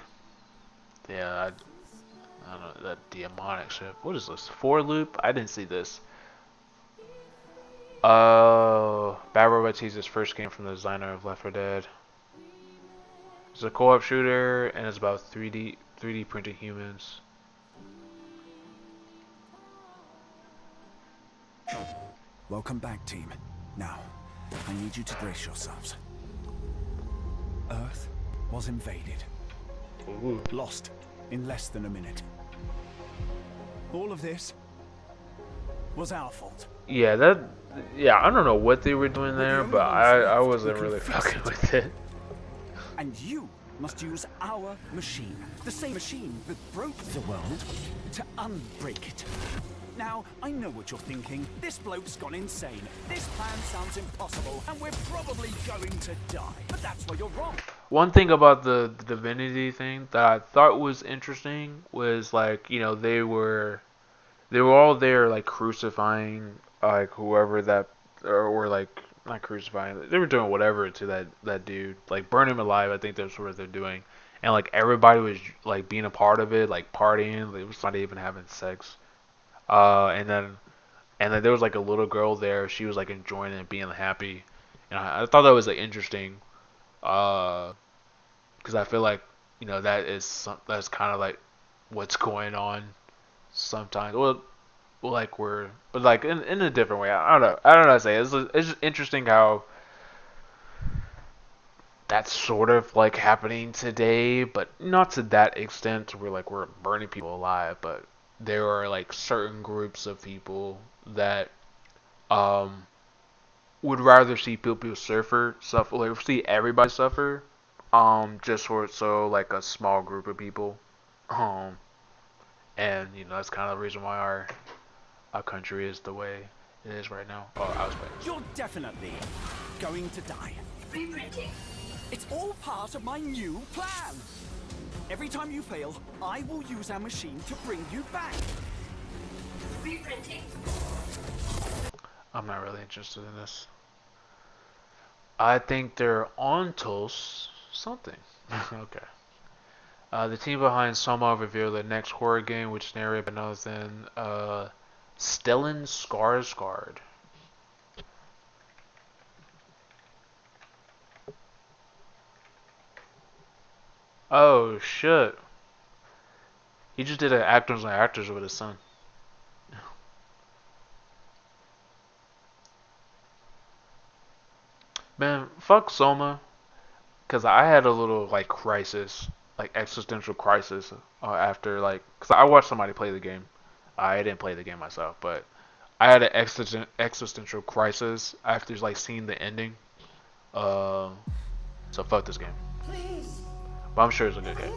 yeah, I don't know that demonic shit. What is this? For loop? I didn't see this. Oh, Bad Robot teases first game from the designer of Left 4 Dead. It's a co-op shooter and it's about 3D printed humans. Welcome back, team. Now, I need you to brace yourselves. Earth was invaded. Ooh. Lost in less than a minute. All of this was our fault. Yeah, that. Yeah, I don't know what they were doing We're the there, only but ones I left who wasn't can really fix fucking it. with it. And you must use our machine, the same machine that broke the world, to unbreak it. Now, I know what you're thinking. This bloke's gone insane. This plan sounds impossible, and we're probably going to die. But that's where you're wrong. One thing about the divinity thing that I thought was interesting was like, you know, they were all there like crucifying like whoever that or like not crucifying. They were doing whatever to that dude, like burning him alive. I think that's what they're doing, and like everybody was like being a part of it, like partying. It was not even having sex. And then there was like a little girl there. She was like enjoying it, being happy, and I thought that was like interesting. Because I feel like you know that's kind of like what's going on sometimes. Well, like but like in a different way. I don't know. I don't know how to say it. It's just interesting how that's sort of like happening today, but not to that extent where like we're burning people alive. But there are like certain groups of people that um would rather see people suffer, like see everybody suffer, just for so like a small group of people, um, and you know that's kind of the reason why our country is the way it is right now. Oh, I was playing. You're definitely going to die. Reprinting. It's all part of my new plan. Every time you fail, I will use our machine to bring you back. Reprinting. I'm not really interested in this. I think they're on to something. Okay. The team behind Soma revealed the next horror game, which is narrated by none other than Stellan Skarsgård. Oh shit! He just did an actors and actors with his son. Man, fuck Soma. Cause I had a little like crisis, like existential crisis after like, cause I watched somebody play the game. I didn't play the game myself, but I had an existential crisis after like seeing the ending. Uh, so fuck this game. Please. But I'm sure it's a good game.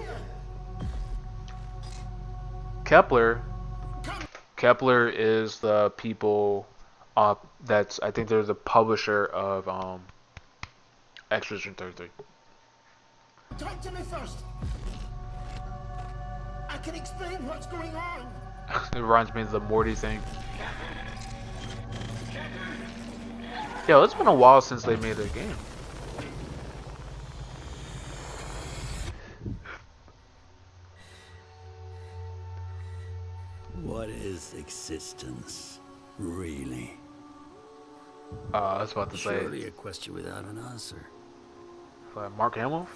Kepler. Kepler is the people. That's I think they're the publisher of Expedition 33. Talk to me first. I can explain what's going on. It reminds me of the Morty thing. Yo, it's been a while since they made a game. What is existence, really? I was about to say Surely a question without an answer. Mark Hamill,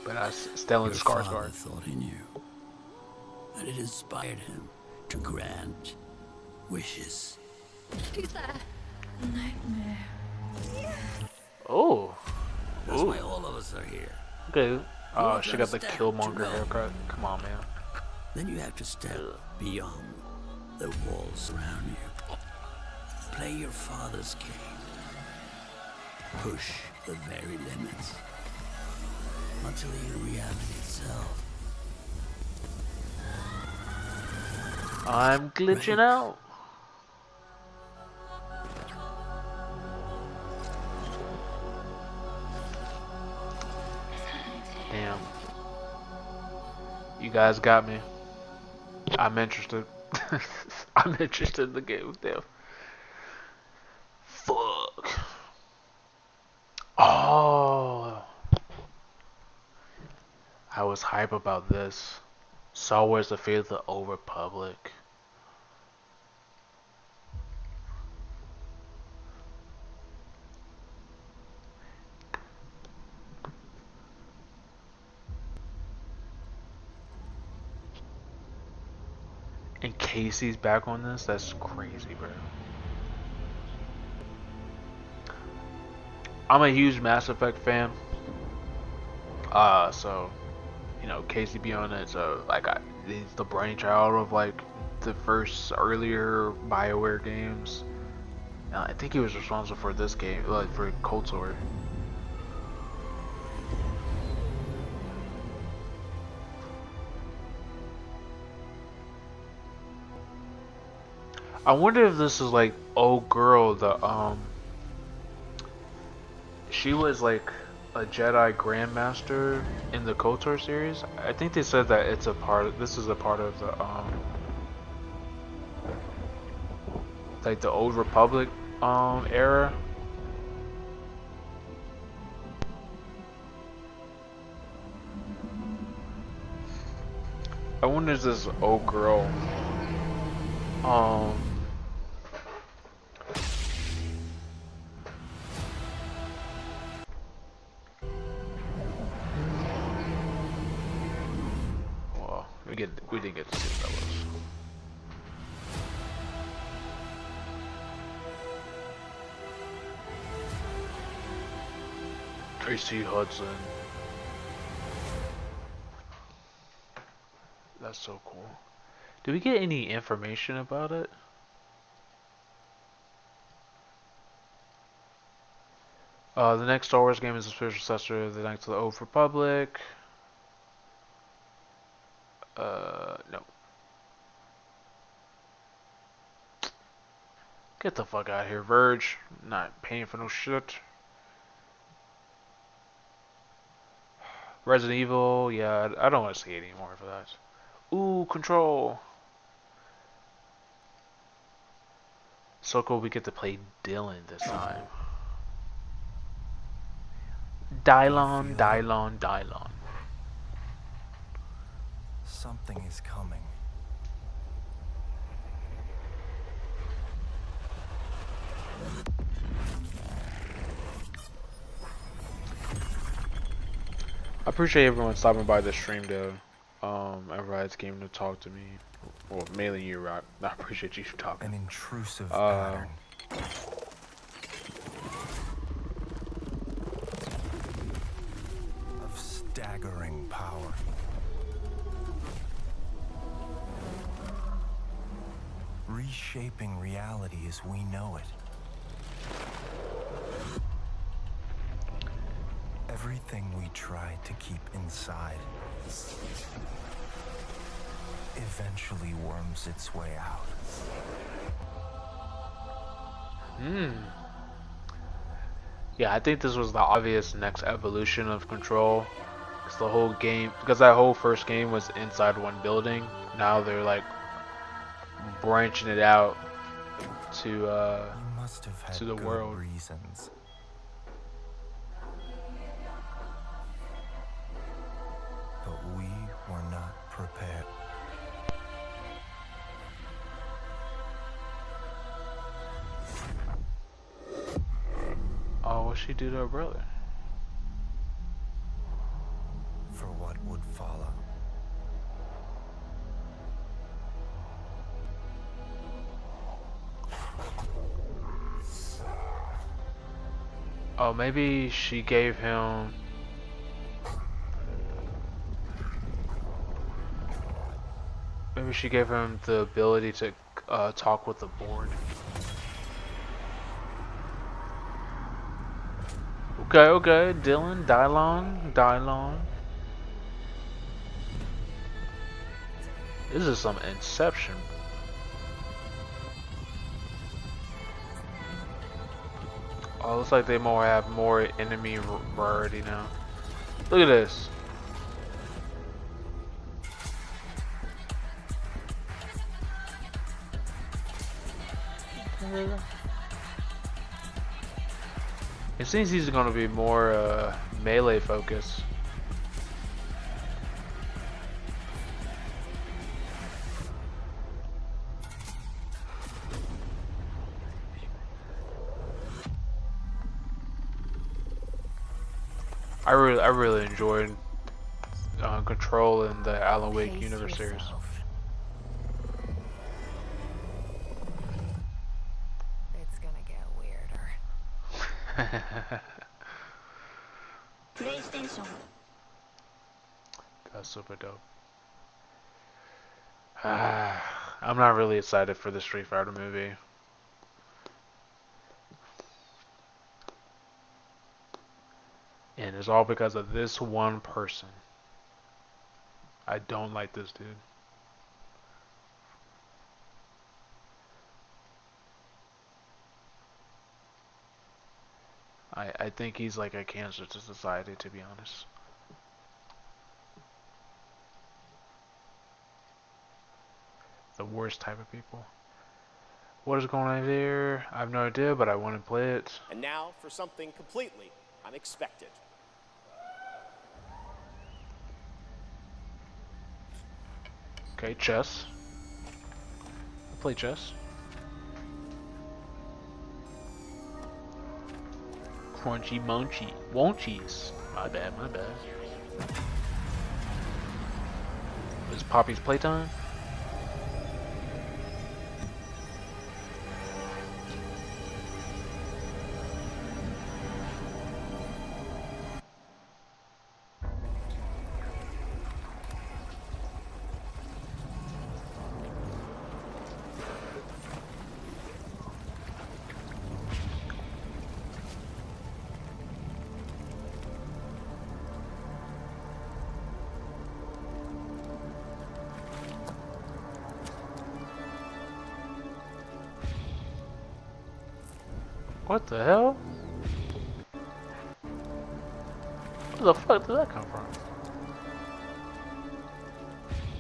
but Stellan Your father Skarsgård. thought he knew, and it inspired him to grant wishes. Who's there? Nightmare. Oh, That's ooh, why all of us are here. okay. Oh, Look, she got the understand, Killmonger you know. haircut. Come on, man. Then you have to step beyond the walls around you. Play your father's game. Push the very limits until you hear reality itself. I'm glitching Right. out. Damn. You guys got me. I'm interested. I'm interested in the game with them. Fuck. Oh. I was hype about this. Star Wars: The Fate of the Old Republic. And Casey's back on this? That's crazy, bro. I'm a huge Mass Effect fan. So KCB on it. So like, he's the brainchild of like the first earlier BioWare games. I think he was responsible for this game, like for Cold Sword. I wonder if this is like old girl. She was like a Jedi Grandmaster in the KOTOR series. I think they said that it's a part of, this is a part of the like the Old Republic era. I wonder if this old girl um well, we didn't get to see what that was. AC Hudson. That's so cool. Did we get any information about it? The next Star Wars game is a spiritual successor of the Knights of the Old Republic. No. Get the fuck out of here, Verge. Not paying for no shit. Resident Evil, yeah, I don't want to see it anymore for that. Ooh, Control. So cool we get to play Dylan this time. Dylon, Dylon, Dylon. Something is coming. I appreciate everyone stopping by the stream though. Everybody's came to talk to me. Well, mainly you, Rock. I appreciate you talking. An intrusive pattern. Of staggering power. Reshaping reality as we know it. Everything we tried to keep inside eventually worms its way out. Yeah, I think this was the obvious next evolution of Control. Because the whole game, because that whole first game was inside one building. Now they're like branching it out to the world. Reasons. But we were not prepared. Oh, what'd she do to her brother? For what would follow. Oh, maybe she gave him... Maybe she gave him the ability to talk with the board. Okay, Dylan, Dylon. This is some Inception. Oh, looks like they have more enemy variety now. Look at this. It seems he's gonna be more melee focused. I really enjoyed Control in the Alan Wake universe series. It's gonna get weirder. PlayStation. That's super dope. I'm not really excited for the Street Fighter movie. And it's all because of this one person. I don't like this dude. I think he's like a cancer to society, to be honest. The worst type of people. What is going on there? I have no idea, but I want to play it. And now for something completely unexpected. Okay, chess. I play chess. Crunchy munchy. Wonchies. My bad, my bad. Is Poppy's playtime? What the hell? Where the fuck did that come from?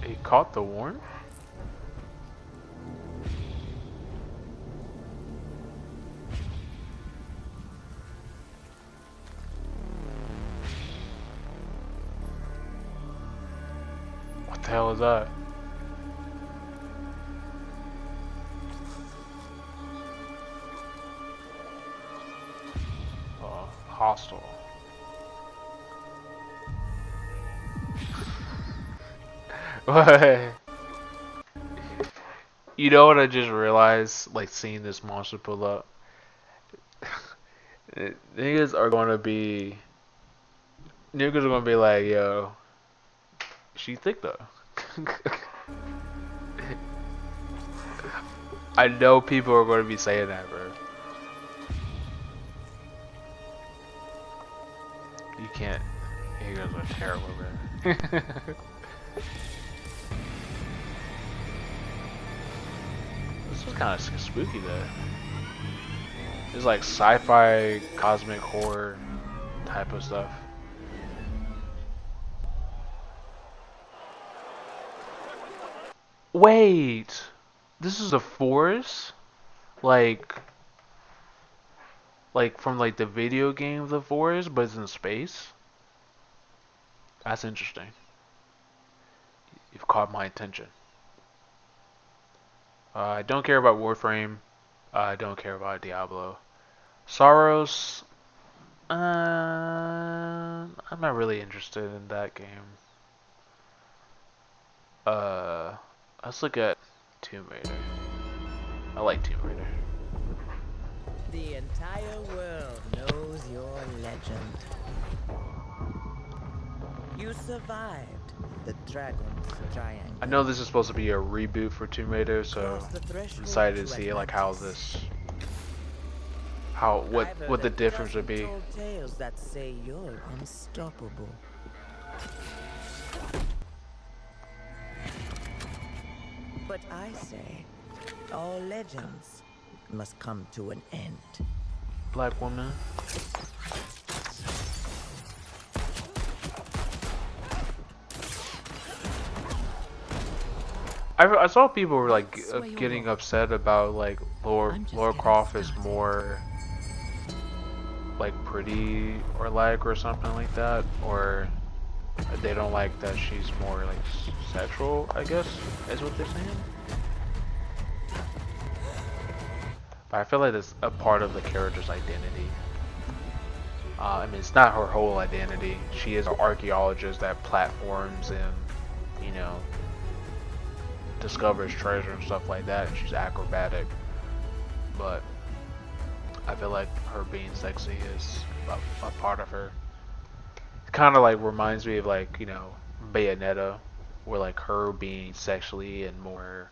He caught the worm? What the hell is that? Hostile. What? You know what I just realized, like seeing this monster pull up? Niggas are gonna be like, yo, she thick though. I know people are gonna be saying that, bro. You can't. You guys are terrible, bro. This was kind of spooky though. It's like sci-fi, cosmic horror type of stuff. Wait, this is a forest, like from like the video game The Forest, but it's in space. That's interesting. You've caught my attention. I don't care about Warframe. I don't care about Diablo. Soros. I'm not really interested in that game. Let's look at Tomb Raider. I like Tomb Raider. The entire world knows your legend. You survived the Dragon's Triangle. I know this is supposed to be a reboot for Tomb Raider, so I'm excited to see like what the difference would be. Tales that say you're unstoppable. But I say, all legends must come to an end. Black woman. I saw people were like getting upset about like Laura Croft is more like pretty or something like that, or they don't like that she's more like sexual, I guess is what they're saying. But I feel like it's a part of the character's identity. I mean, it's not her whole identity. She is an archaeologist that platforms and, you know, discovers treasure and stuff like that. And she's acrobatic. But I feel like her being sexy is a part of her. It kind of like reminds me of like, you know, Bayonetta, where like her being sexually and more,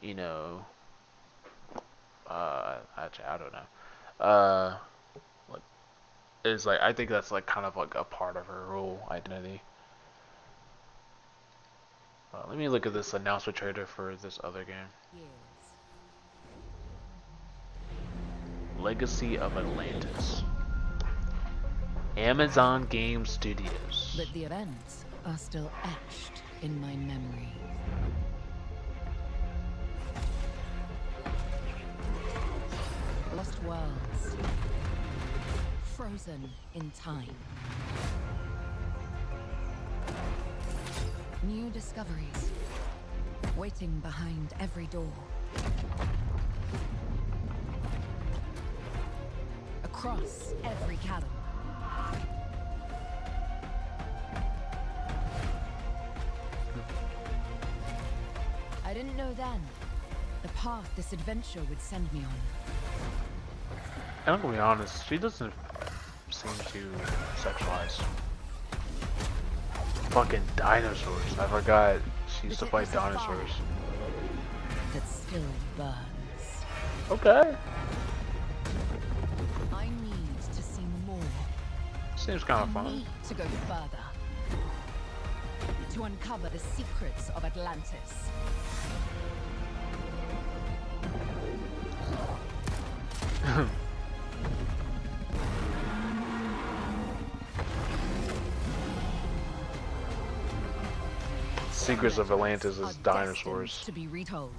you know, actually I don't know, like is like I think that's like kind of like a part of her whole identity. Let me look at this announcement trailer for this other game, Legacy of Atlantis. Amazon Game Studios. But the events are still etched in my memory. Lost worlds. Frozen in time. New discoveries. Waiting behind every door. Across every chasm. I didn't know then the path this adventure would send me on. I'm gonna be honest, she doesn't seem to sexualize. Fucking dinosaurs. I forgot she used to fight dinosaurs. That still burns. Okay. I need to see more. Seems kind of I fun. need to go further. To uncover the secrets of Atlantis. Secrets of Atlantis is dinosaurs. To be retold.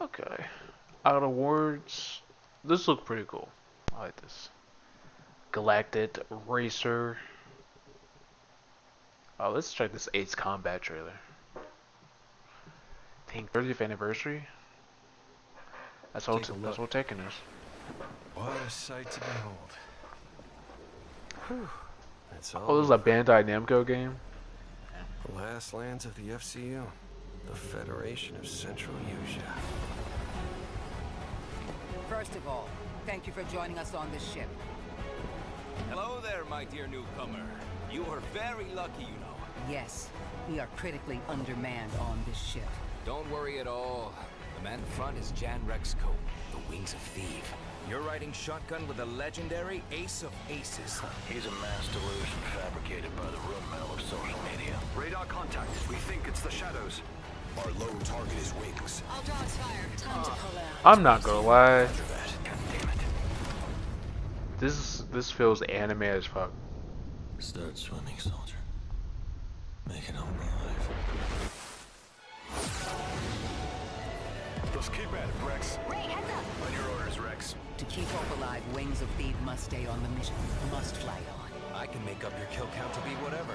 Okay. Out of words, this looks pretty cool. I like this. Galactic Racer. Oh, let's check this Ace Combat trailer. Think 30th anniversary. That's what taking us. What a sight to behold. Whew. That's all. Oh, this is a Bandai Namco game. The last lands of the FCU, the Federation of Central Asia. First of all, thank you for joining us on this ship. Hello there, my dear newcomer. You are very lucky, you know. Yes, we are critically undermanned on this ship. Don't worry at all. The man in front is Jan Rexco, the Wings of Thief. You're riding shotgun with the legendary Ace of Aces. He's a mass delusion fabricated by the room metal of social media. Radar contact. We think it's the shadows. Our lone target is Wings. All dogs fire. Time to pull out. I'm not gonna lie. God damn it. This feels anime as fuck. Start swimming, soldier. Make it home alive. Let's keep at it, Rex. Ray, heads up! On your orders, Rex. To keep hope alive, Wings of Thief must stay on the mission. Must fly on. I can make up your kill count to be whatever.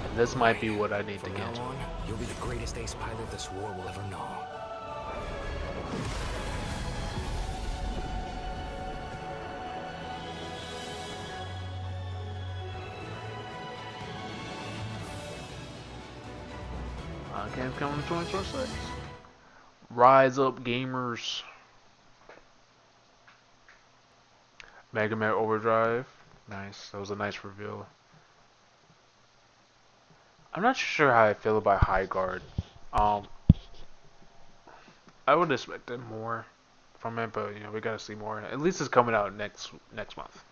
And this might be what I need to From get. now on, you'll be the greatest ace pilot this war will ever know. Games coming in 2026. Rise up, gamers. Mega Man Overdrive. Nice. That was a nice reveal. I'm not sure how I feel about High Guard. I would expect it more from it, but you know we gotta see more. At least it's coming out next month.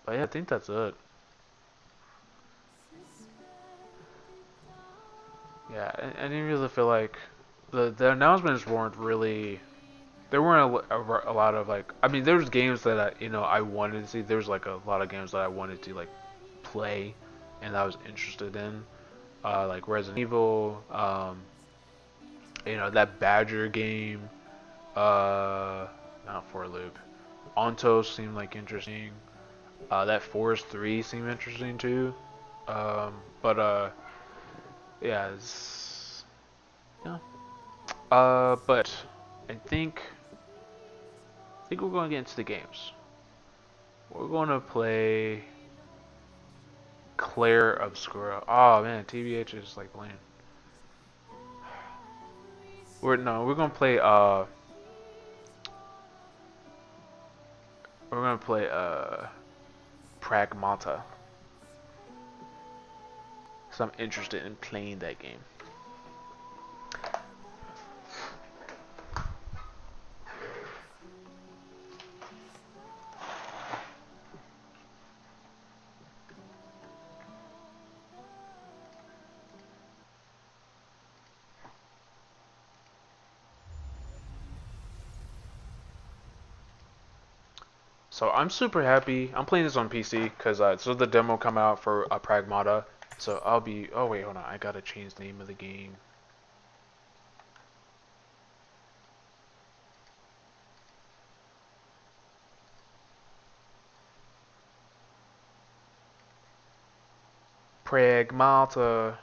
But yeah, I think that's it. Yeah, I didn't really feel like the announcements weren't really. There weren't a lot of like. I mean, there's games that I wanted to see. There's like a lot of games that I wanted to like play, and I was interested in, like Resident Evil. That Badger game. Not For Loop. Onto seemed like interesting. That Forest 3 seemed interesting too. But yeah, but I think we're going to get into the games. We're going to play Claire Obscura. Oh man, TBH is like playing. We're going to play We're gonna play Pragmata. So I'm interested in playing that game. So I'm super happy. I'm playing this on PC because so the demo come out for Pragmata. So I'll be. Oh wait, hold on. I gotta change the name of the game. Pragmata.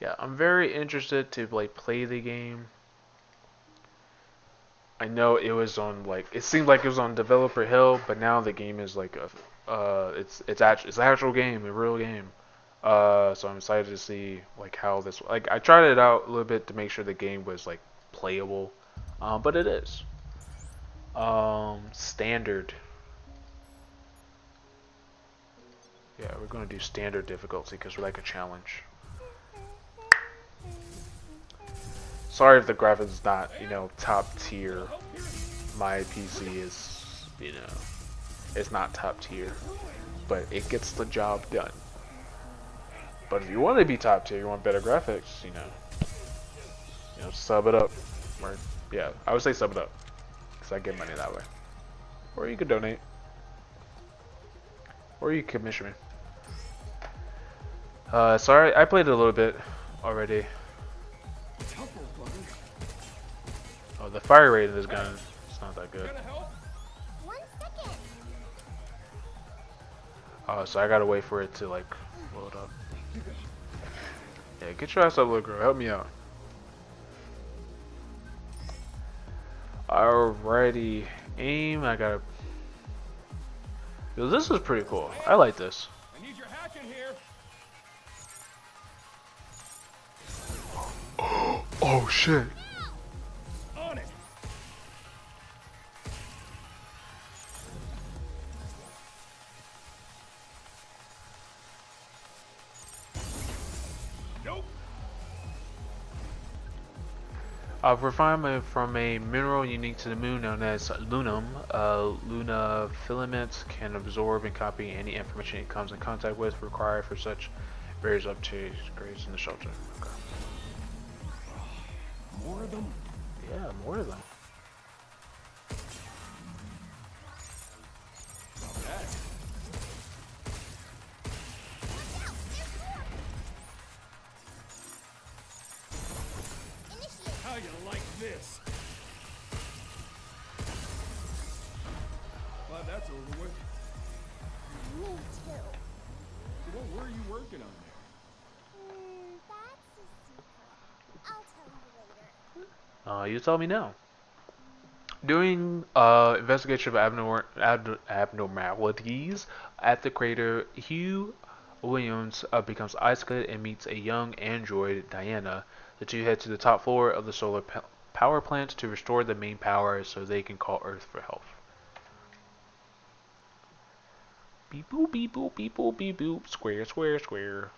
Yeah, I'm very interested to like play the game. I know it was on like it seemed like it was on Developer Hill, but now the game is like a it's an actual game, a real game. So I'm excited to see like how this like I tried it out a little bit to make sure the game was like playable, but it is. Standard. Yeah, we're gonna do standard difficulty because we're like a challenge. Sorry if the graphics is not, you know, top tier. My PC is, you know, it's not top tier, but it gets the job done. But if you want to be top tier, you want better graphics, you know, sub it up. Or yeah, I would say sub it up, because I get money that way. Or you could donate. Or you could commission me. Sorry, I played it a little bit already. Oh, the fire rate of this gun is not that good. Oh, so I gotta wait for it to like load up. Yeah, get your ass up, little girl. Help me out. Alrighty, aim. I gotta. Yo, this is pretty cool. I like this. I need your hack in here. Oh shit. On it. Nope. Refinement from a mineral unique to the moon known as lunum. Luna filament can absorb and copy any information it comes in contact with. Required for such varies up to grades in the shelter. Okay. More of them? Yeah, more of them. Not bad. How you like this? Glad that's over with. Me too. What were you working on there? That's a secret. I'll tell you later. You tell me now. During investigation of abnormalities at the crater, Hugh Williams becomes isolated and meets a young android, Diana. The two head to the top floor of the solar power plant to restore the main power so they can call Earth for help. Beep boop, beep boop, beep boop, beep boop. Square, square, square.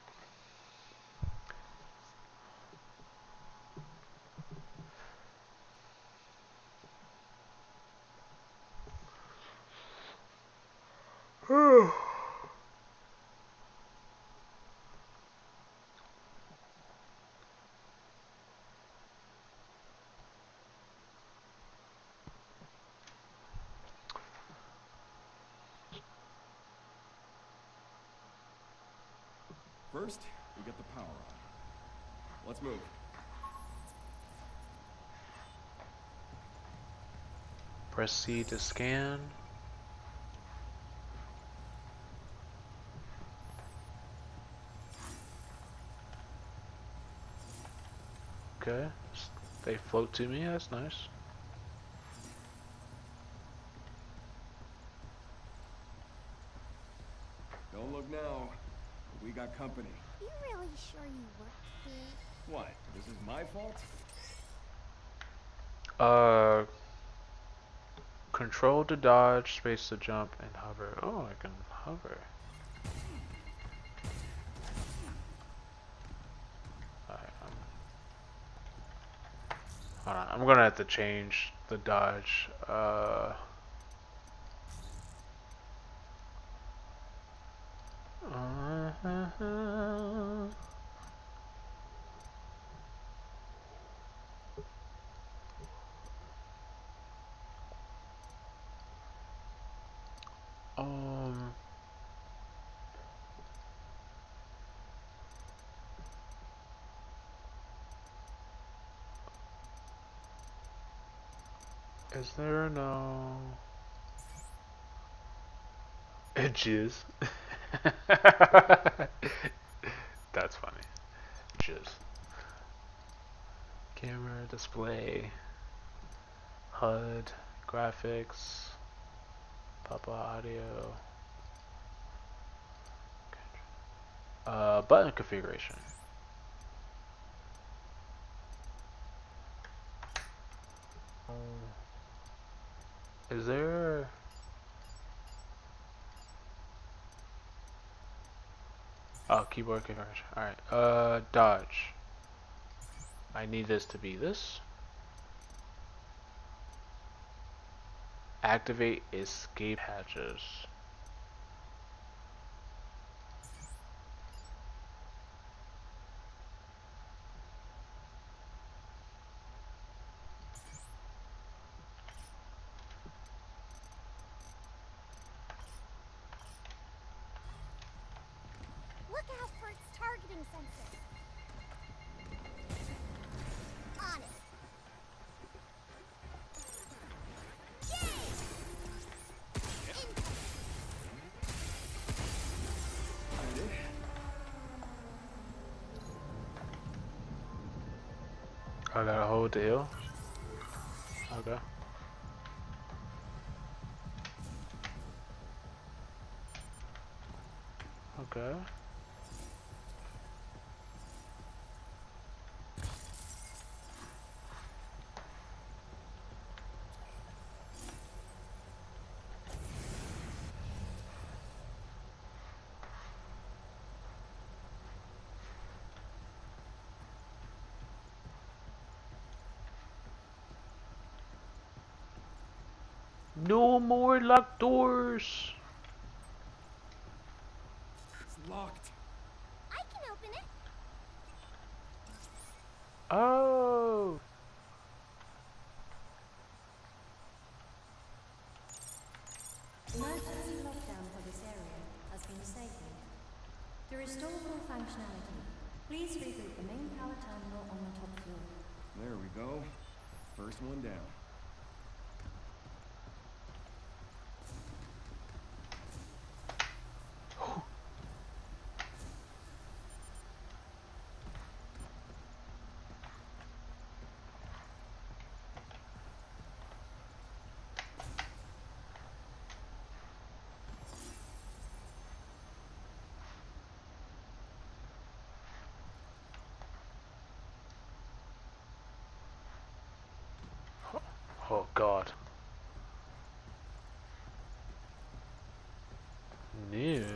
First, we get the power on. Let's move. Press C to scan. Okay, they float to me, that's nice. Don't look now. We got company. You really sure you work here? What? This is my fault? Uh, control to dodge, space to jump, and hover. Oh, I can hover. Alright, hold on. I'm gonna have to change the dodge. Um, is there no edges? That's funny. Jizz. Camera, display, HUD, graphics, Papa audio. Button configuration. Is there? Oh, keyboard configuration. Alright. Dodge. I need this to be this. Activate escape hatches. Look out for its targeting sensor. On it. I gotta hold the hill. Okay. Okay. No more locked doors. It's locked. I can open it. Oh. Emergency lockdown for this area has been disabled. To restore full functionality, please reboot the main power terminal on the top floor. There we go. First one down. Oh God. New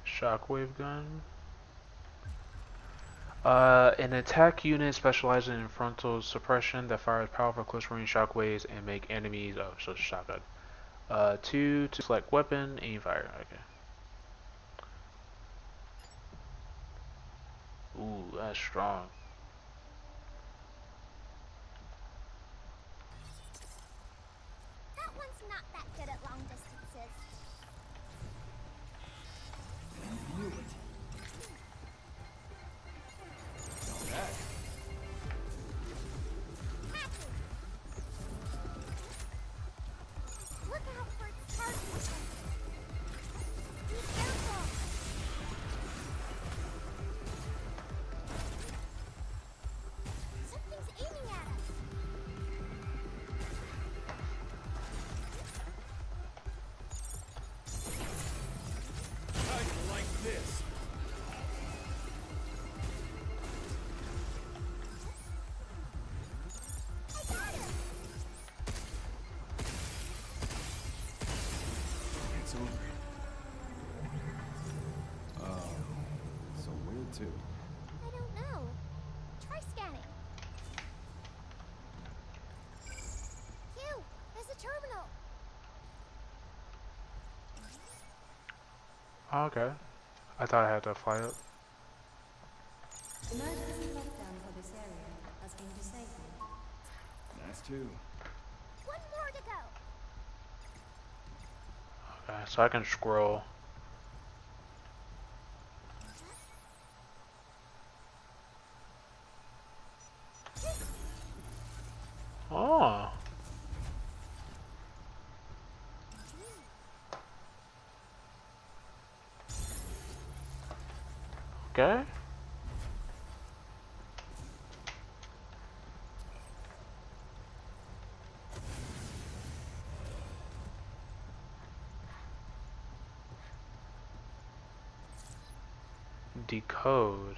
shockwave gun. An attack unit specializing in frontal suppression that fires powerful close-range shockwaves and make enemies. Oh, so shotgun. Two to select weapon, aim fire. Okay. Ooh, that's strong. That one's not that good at long distances. Knew it. Now that. Hacking. Look out for its targeting sensor. Be careful. Something's aiming at us. Oh, okay. I thought I had to fly up. Emergency lockdown for this area has been disabled. That's two. One more to go. Okay, so I can scroll. Oh. Okay. Decode.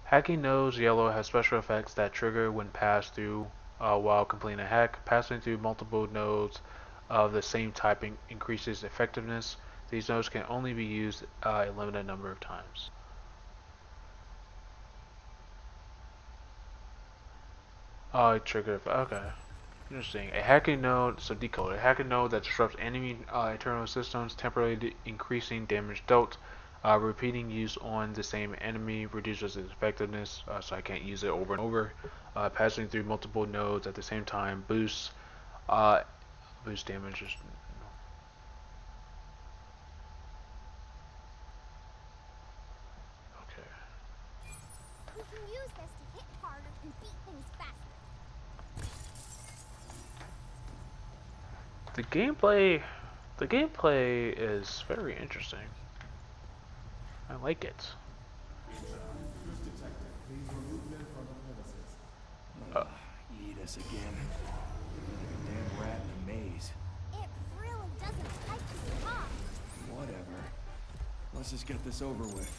Hacking Nose Yellow has special effects that trigger when passed through while completing a hack. Passing through multiple nodes of the same type increases effectiveness. These nodes can only be used a limited number of times. Oh, trigger. Okay. Interesting. A hacking node, so decode. A hacking node that disrupts enemy internal systems, temporarily increasing damage dealt. Repeating use on the same enemy reduces its effectiveness, so I can't use it over and over. Passing through multiple nodes at the same time boosts uh, boost damage. Okay. We can use this to hit harder and beat things faster. The gameplay is very interesting. I like it. Eat us again. Like a damn rat in a maze. It really doesn't like to be hot. Whatever. Let's just get this over with.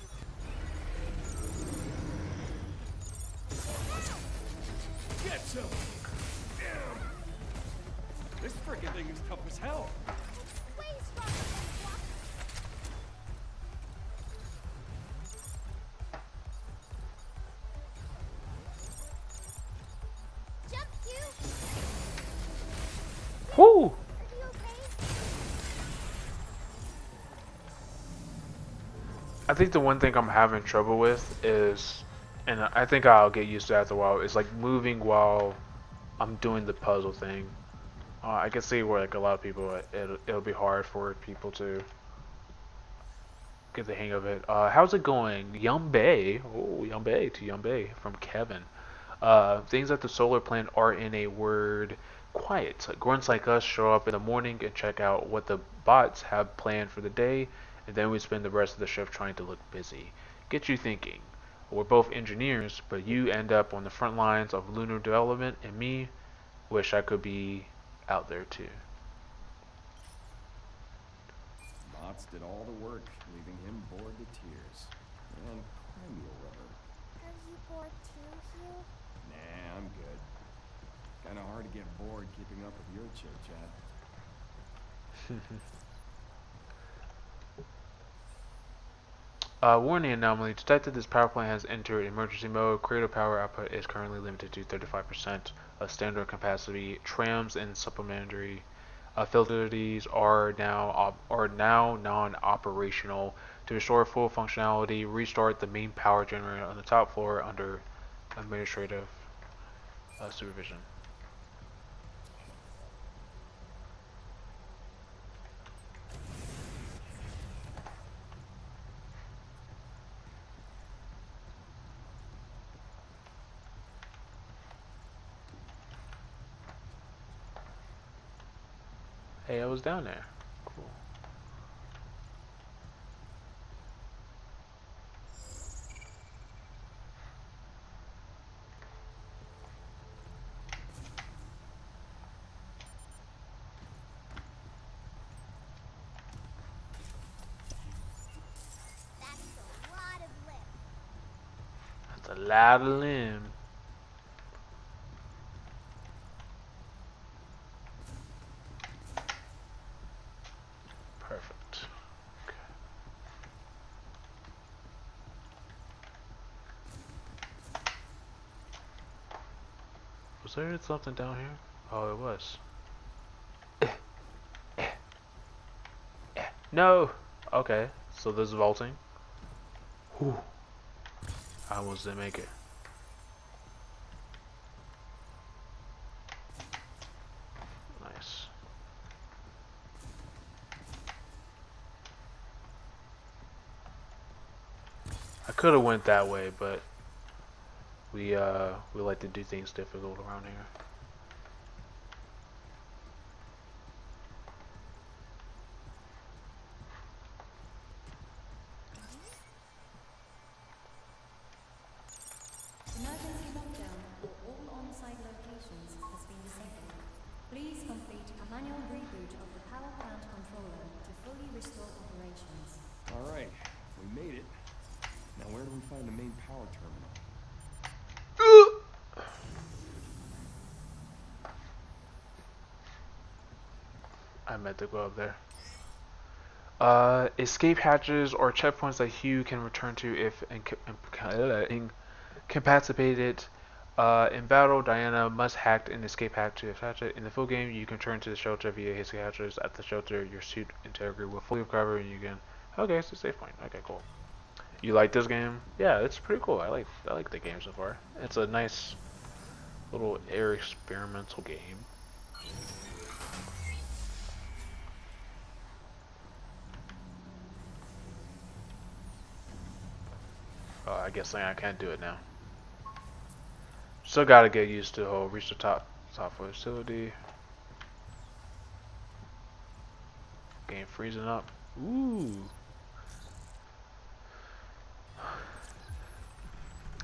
Get some! Damn! This frickin' thing is tough as hell. Way stronger than it walks. Jump, you! Woo! Are you okay? I think the one thing I'm having trouble with is, and I think I'll get used to it after a while, is like moving while I'm doing the puzzle thing. I can see where like a lot of people, it'll be hard for people to get the hang of it. How's it going? Yumbe. Oh, Yumbe to Yumbe from Kevin. Things at the solar plant are, in a word, quiet. Grunts like us show up in the morning and check out what the bots have planned for the day, and then we spend the rest of the shift trying to look busy. Get you thinking. We're both engineers, but you end up on the front lines of lunar development, and me wish I could be out there too. Mots did all the work, leaving him bored to tears. And cry me a river. Are you bored too, Hugh? Nah, I'm good. Kinda hard to get bored keeping up with your chit-chat. Warning anomaly detected. This power plant has entered emergency mode. Creative power output is currently limited to 35% of standard capacity. Trams and supplementary facilities are now non-operational. To restore full functionality, restart the main power generator on the top floor under administrative supervision. Hey, I was down there. Cool. That's a lot of limb. Perfect. Okay. Was there something down here? Oh, it was. No! Okay, so this is vaulting. Whew. I almost didn't make it. Nice. I could have went that way, but we like to do things difficult around here. Emergency lockdown for all on-site locations has been disabled. Please complete a manual reboot of the power plant controller to fully restore operations. Alright, we made it. Now where do we find the main power terminal? I meant to go up there. Escape hatches or checkpoints that Hugh can return to if incapacitated. In battle, Diana must hack an escape hatch to attach it. In the full game, you can return to the shelter via escape hatches. At the shelter, your suit integrity will fully recover and you can... Okay, it's a save point. Okay, cool. You like this game? Yeah, it's pretty cool. I like the game so far. It's a nice little air experimental game. I guess I can't do it now. Still gotta get used to the whole reach the top facility. Game freezing up. Ooh.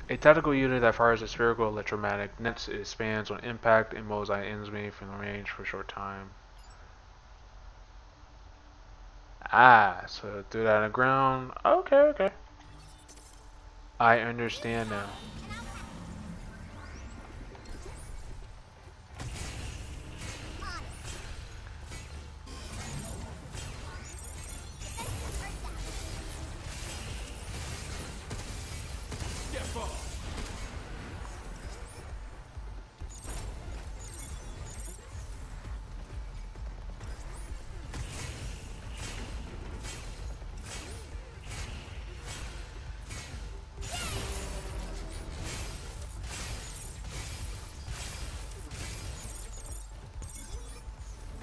A tactical unit that fires a spherical electromagnetic nets it expands on impact and mows enemies from the range for a short time. Ah, so do that on the ground. Okay, okay. I understand now.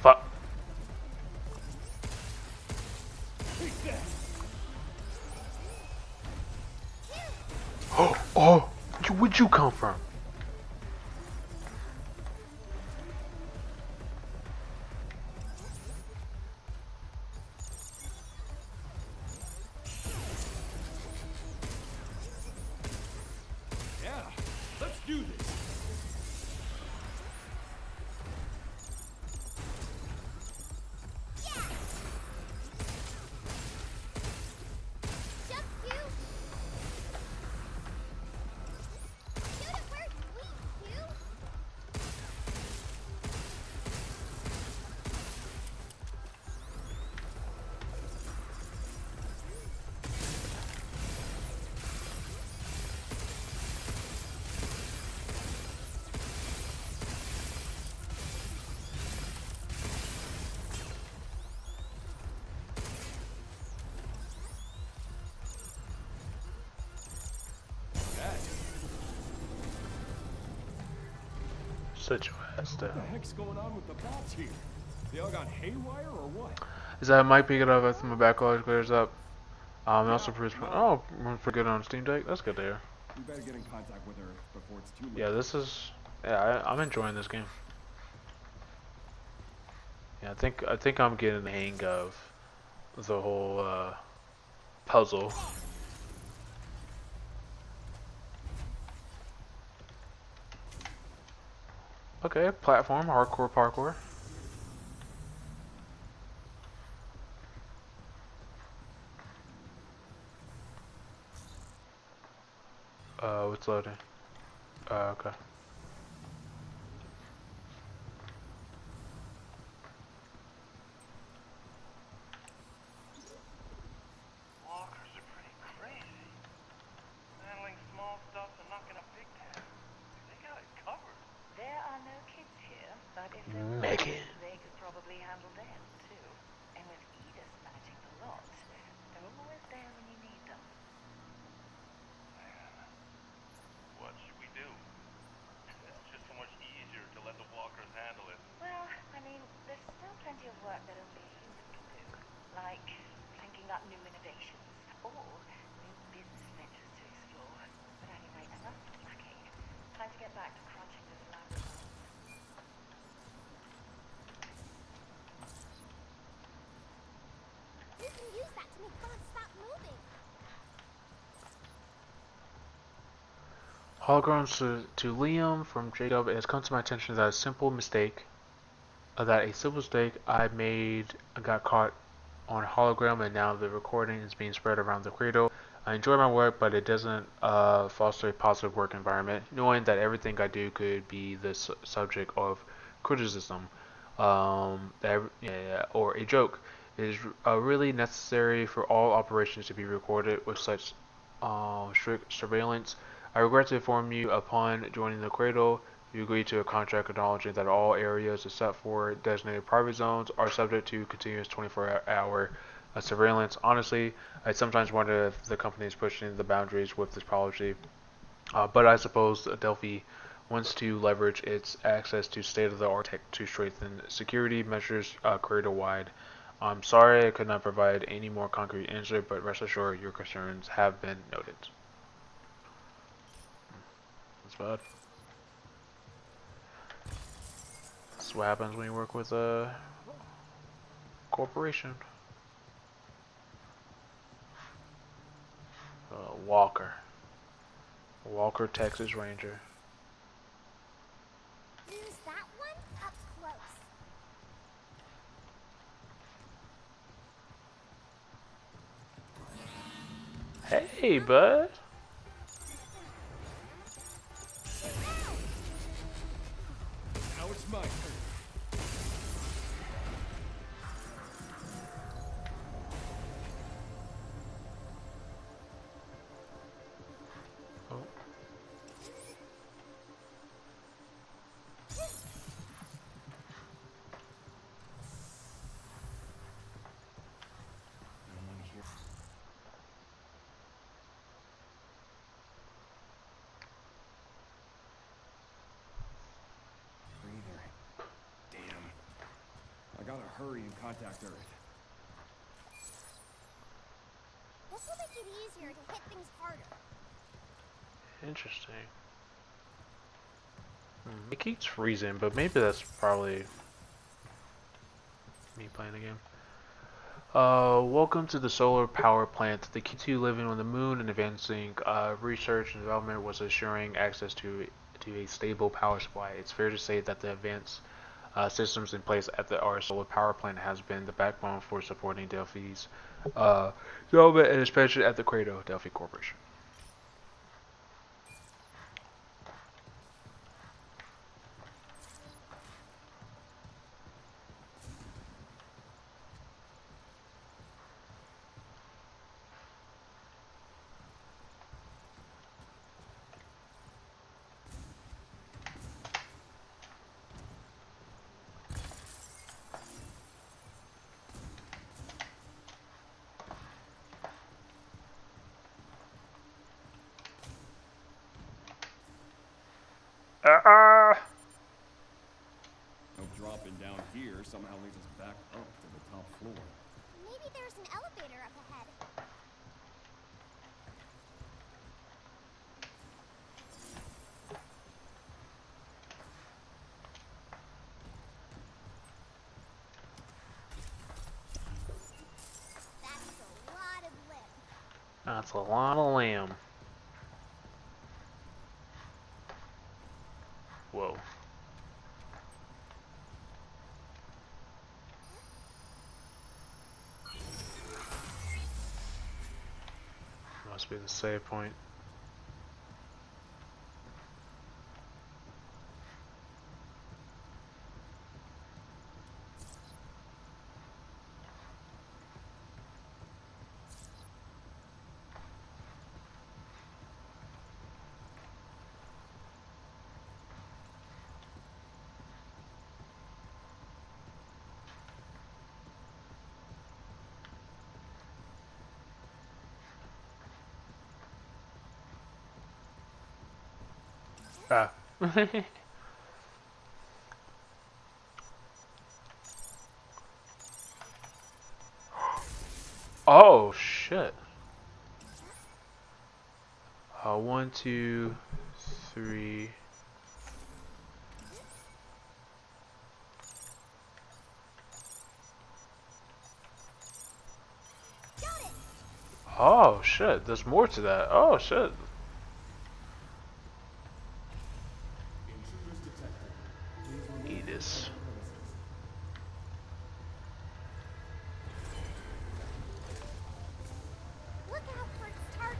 Fuck. Oh, where'd you come from? Yeah, let's do this. Such a ass What the heck's going on with the bots here? They all got haywire or what? Is that Mike picking up after my backlog clears up? Also produce. Oh, I'm pretty good on Steam Deck. That's good to hear. We better get in contact with her before it's too late. Yeah, this is. Yeah, I'm enjoying this game. Yeah, I think I'm getting the hang of the whole puzzle. Okay, platform, hardcore parkour. What's loading? Okay. Walkers are pretty crazy. Handling small stuff and knocking a big town. They got it covered. There are no kids here, but if there were, Megan. they could probably handle them too. And with Edith managing the like thinking up new innovations or new business ventures to explore. But anyway, enough slacking. Time to get back to crunching this lab report. You can use that to make bugs stop moving. Holograms to Liam from Jacob. It has come to my attention that a simple mistake I made got caught on hologram, and now the recording is being spread around the cradle. I enjoy my work, but it doesn't foster a positive work environment. Knowing that everything I do could be the subject of criticism, or a joke, it is really necessary for all operations to be recorded with such strict surveillance. I regret to inform you, upon joining the cradle, you agree to a contract acknowledging that all areas except for designated private zones are subject to continuous 24-hour surveillance. Honestly, I sometimes wonder if the company is pushing the boundaries with this policy, but I suppose Delphi wants to leverage its access to state-of-the-art tech to strengthen security measures cradle-wide. I'm sorry I could not provide any more concrete answer, but rest assured your concerns have been noted. That's bad. That's what happens when you work with a corporation. Walker, Texas Ranger. Use that one up close. Hey, bud. Now it's my turn. Oh. Breather. Damn. I gotta hurry and contact Earth. This will make it easier to hit things harder. Interesting. It keeps freezing, but maybe that's probably me playing the game. Welcome to the solar power plant. The key to living on the moon and advancing research and development was assuring access to a stable power supply. It's fair to say that the advanced systems in place at our solar power plant has been the backbone for supporting Delphi's development, and especially at the Cradle Delphi Corporation. No dropping down here somehow leads us back up to the top floor. Maybe there's an elevator up ahead. That's a lot of limb. That's a lot of lamb. Whoa. Must be the save point. Ah. Oh shit. 1, 2, 3. Oh shit, there's more to that. Oh shit. Eat this. Look out for its target.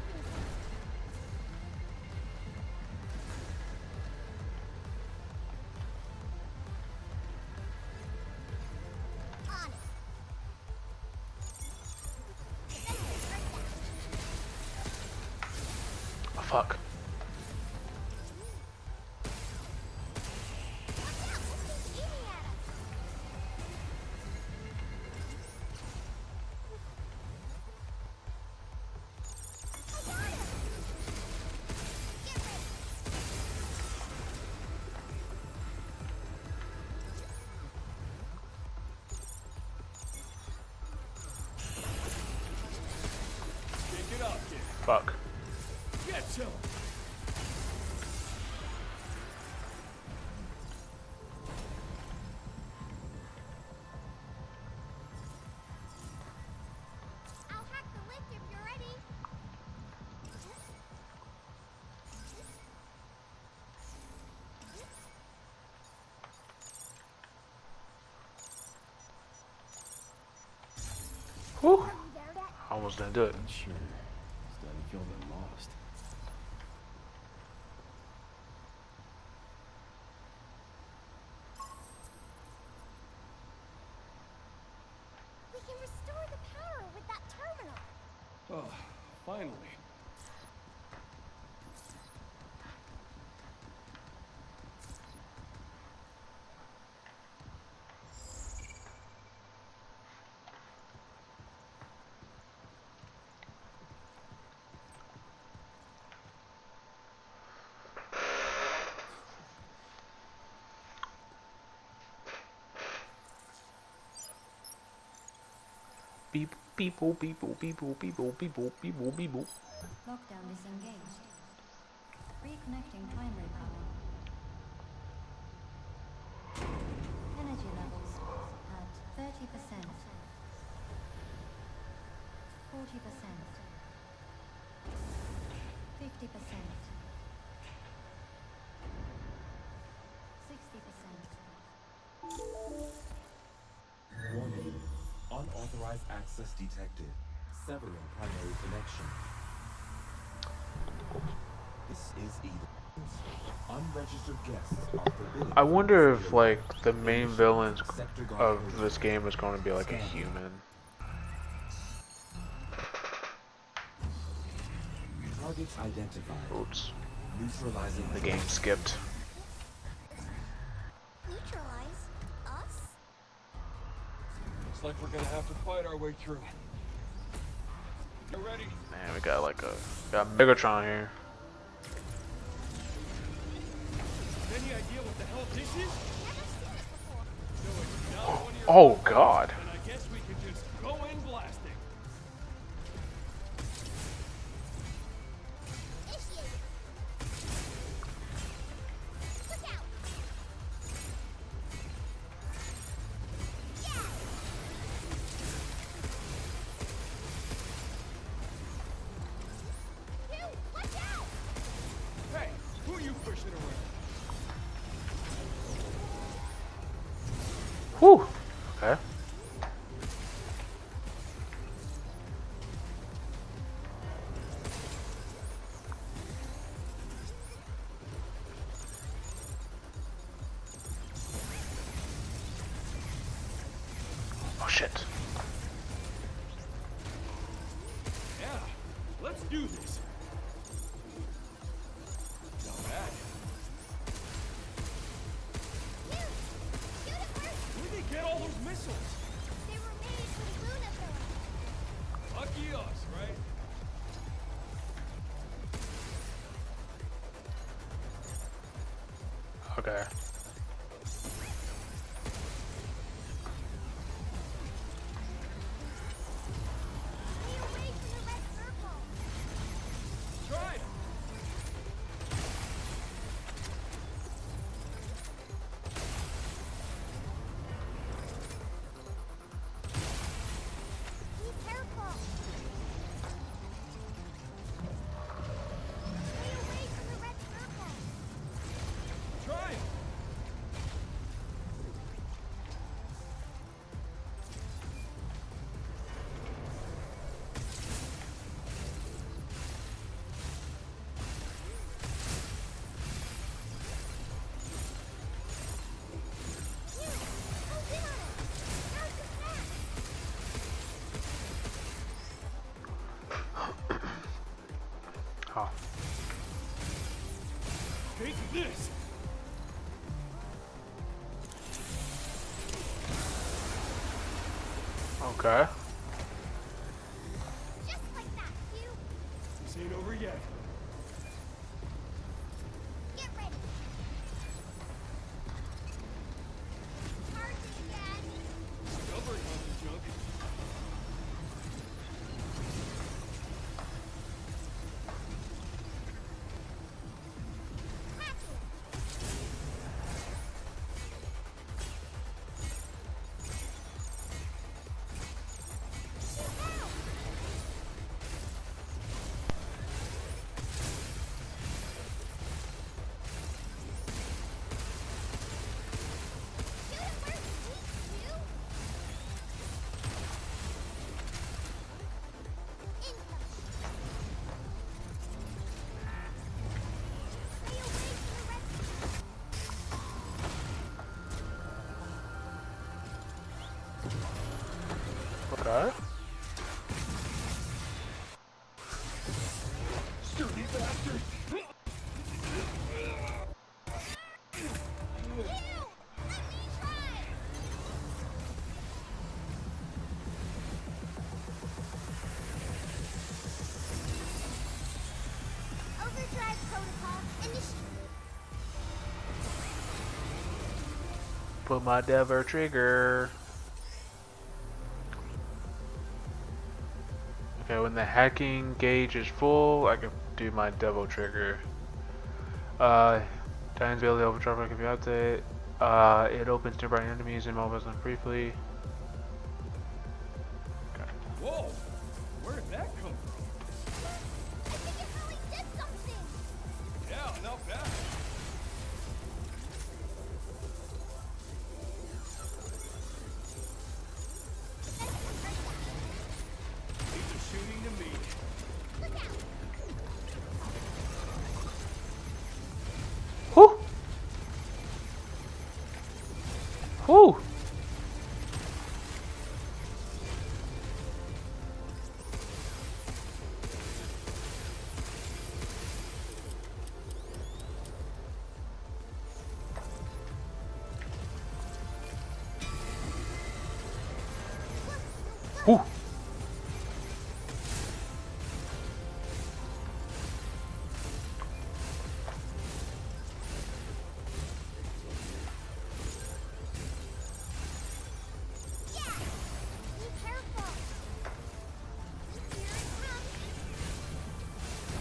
On it. Oh, fuck. Pick it up, kid. Fuck. Get some. I'll hack the lift if you're ready. Whew. Almost didn't do it. Sure. Starting to feel a bit lost. We can restore the power with that terminal. Oh, finally. Beep, beep, boop, beep, boop, beep, boop, beep, boop, beep, boop, beep, boop, beep, boop. Lockdown disengaged. Reconnecting primary power. Energy levels at 30%. 40%. 50%. 60%. Warning. Unauthorized access detected. Severing primary connection. This is either unregistered guests are forbidden. I wonder if like the main villains of this game is going to be like a human. Targets identified. Oops. Neutralizing The game skipped. Neutralize us? Looks like we're gonna have to fight our way through. You ready? Man, we got like got Megatron here. Any idea what the hell this is? Never seen it before. No, it's not one of your Oh god. and I guess we can just go in blasting. Initiate. Look out. Yeah. You, watch out. Hey, who are you pushing around? Whew. Okay. Oh shit. Yeah, let's do this. Not bad. Shoot it first. Where'd they get all those missiles? They were made for the Luna villain. Lucky us, right? Okay. Okay. Just like that, you. This ain't over yet. Get ready. Charging again. Stubborn, huh, junk? Okay. Sturdy bastard! Overdrive protocol initiated. Put my devil trigger. Okay, when the hacking gauge is full, I can do my devil trigger. Titan's ability overdrive can be updated. It opens nearby enemies and mobiles them briefly. Whoa! Where did that come from? I think it really did something. Yeah, not bad. These are shooting to me. Look out. Whew! Whew! Whew! Yeah. Be careful. Here it comes.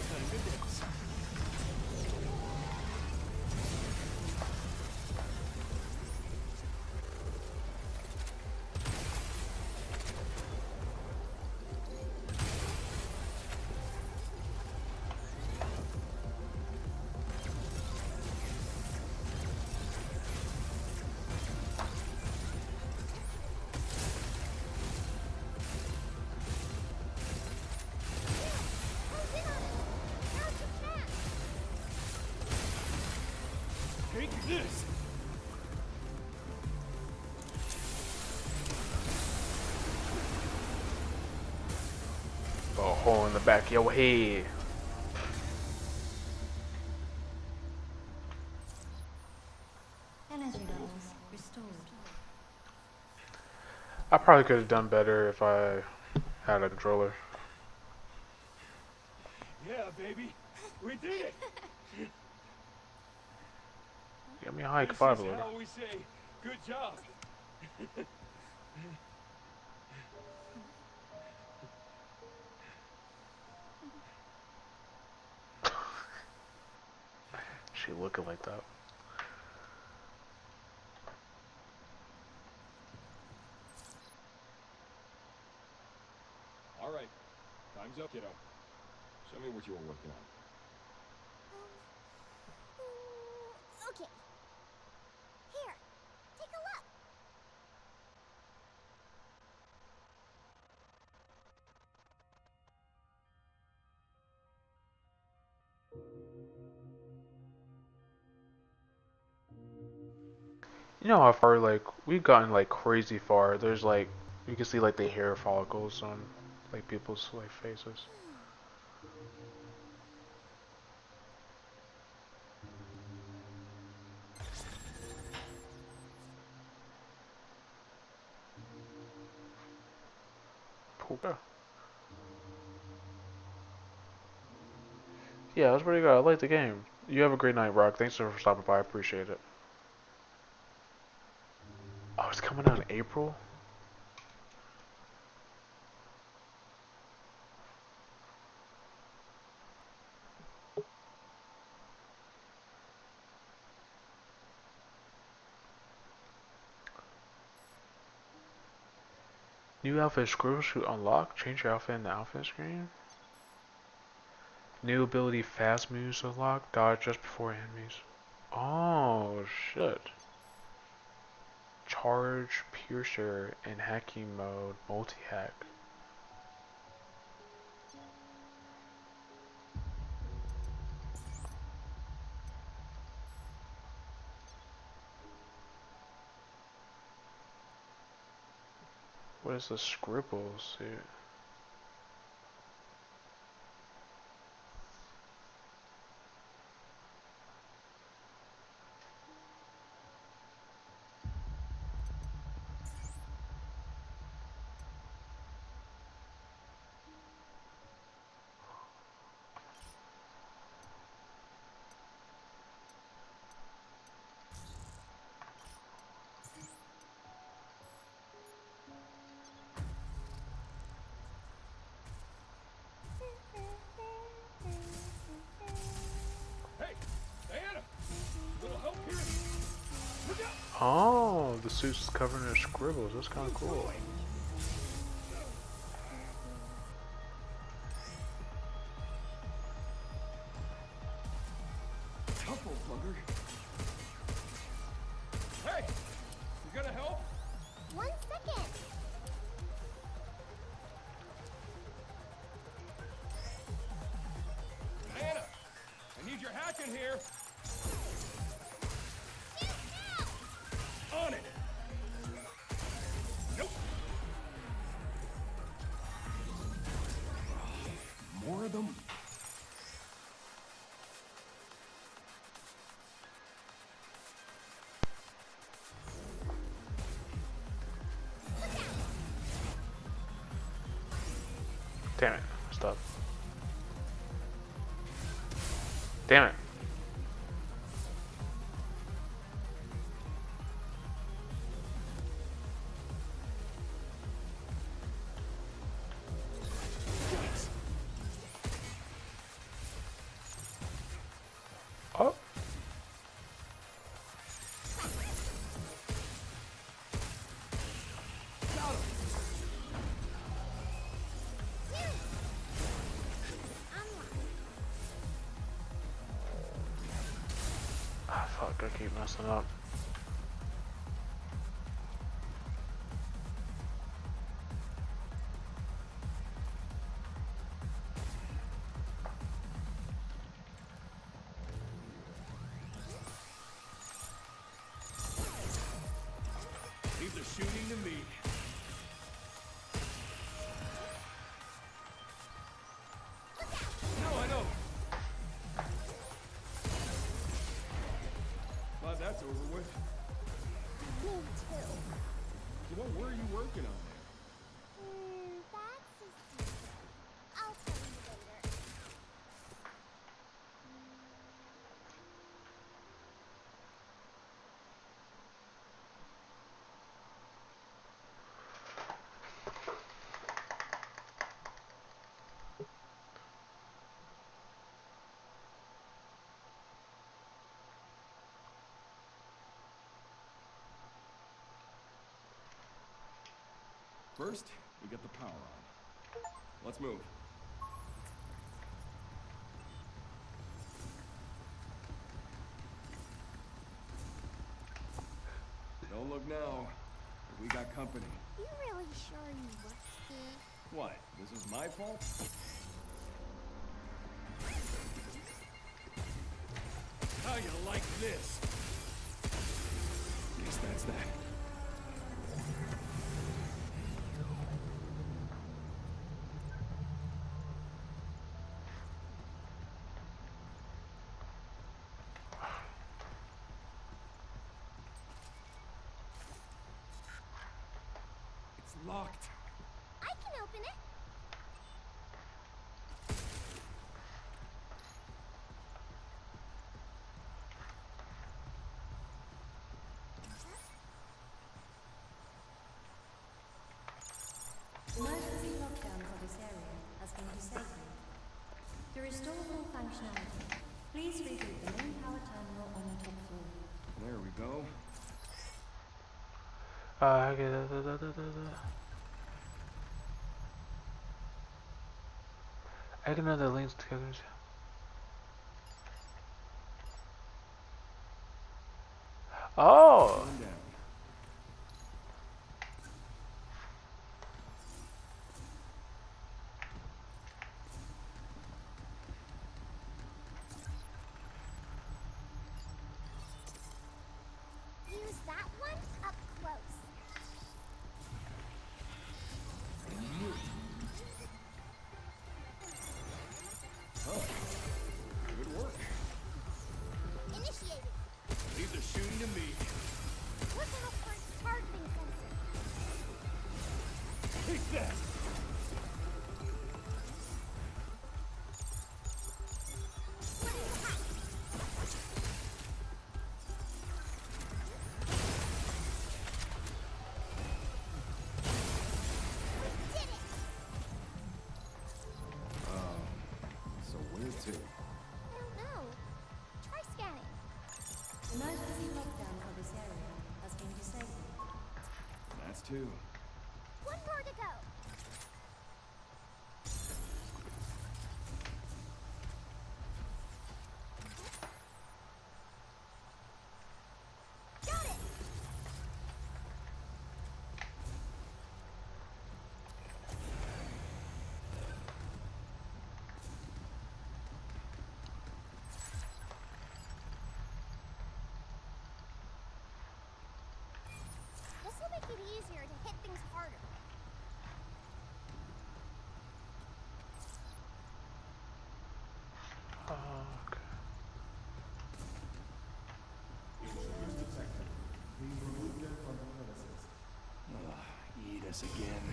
Time to dance. Close in on it. Now's your chance. Take this! A hole in the back of your head. Energy levels restored. I probably could have done better if I had a controller. Yeah, baby. We did it! Give me a high This five is a little. how we say, good job. She looking like that. All right. Time's up, kiddo. Show me what you were working on. Okay. Here. Take a look. You know how far, like, we've gotten, like, crazy far. There's, like, you can see, like, the hair follicles on, like, people's, like, faces. Okay. Yeah, that's pretty good. I like the game. You have a great night, Rock. Thanks for stopping by. I appreciate it. Oh, it's coming out in April? New outfit scribbles to unlock. Change your outfit in the outfit screen. New ability fast moves unlock. Dodge just before enemies. Oh, shit. Charge, piercer, and hacking mode. Multi-hack. What is the scribbles here? Hey, Diana! A little help here? Look out! Oh, the suit's covered in scribbles. That's kind of cool. Tough old bugger. Hey! You gonna help? 1 second. Diana! I need your hack in here! On it! Nope! More of them? Damn it. Stop. Damn it. Oh. Ah, fuck, I keep messing up. Leave the shooting to me. No, I know. Glad that's over with. Me too. So what were you working on there? That's a secret. I'll tell you later. First, we get the power on. Let's move. Don't look now. We got company. You really sure you look scared? What? This is my fault? How you like this? Guess that's that. It's locked. I can open it? Emergency lockdown for this area has been disabled. To restore full functionality, please reboot the main power terminal on the top floor. There we go. I can know the links together. Oh! Use that one up close. Oh, good work. Initiated. These are shooting to me. Look out for its targeting sensor. Take that! So where to? I don't know. Try scanning. Emergency lockdown for this area has been disabled. That's two. One more to go. Got it. This will make it easier to hit things harder. Intruders detected. Please remove them from the premises. Eat us again.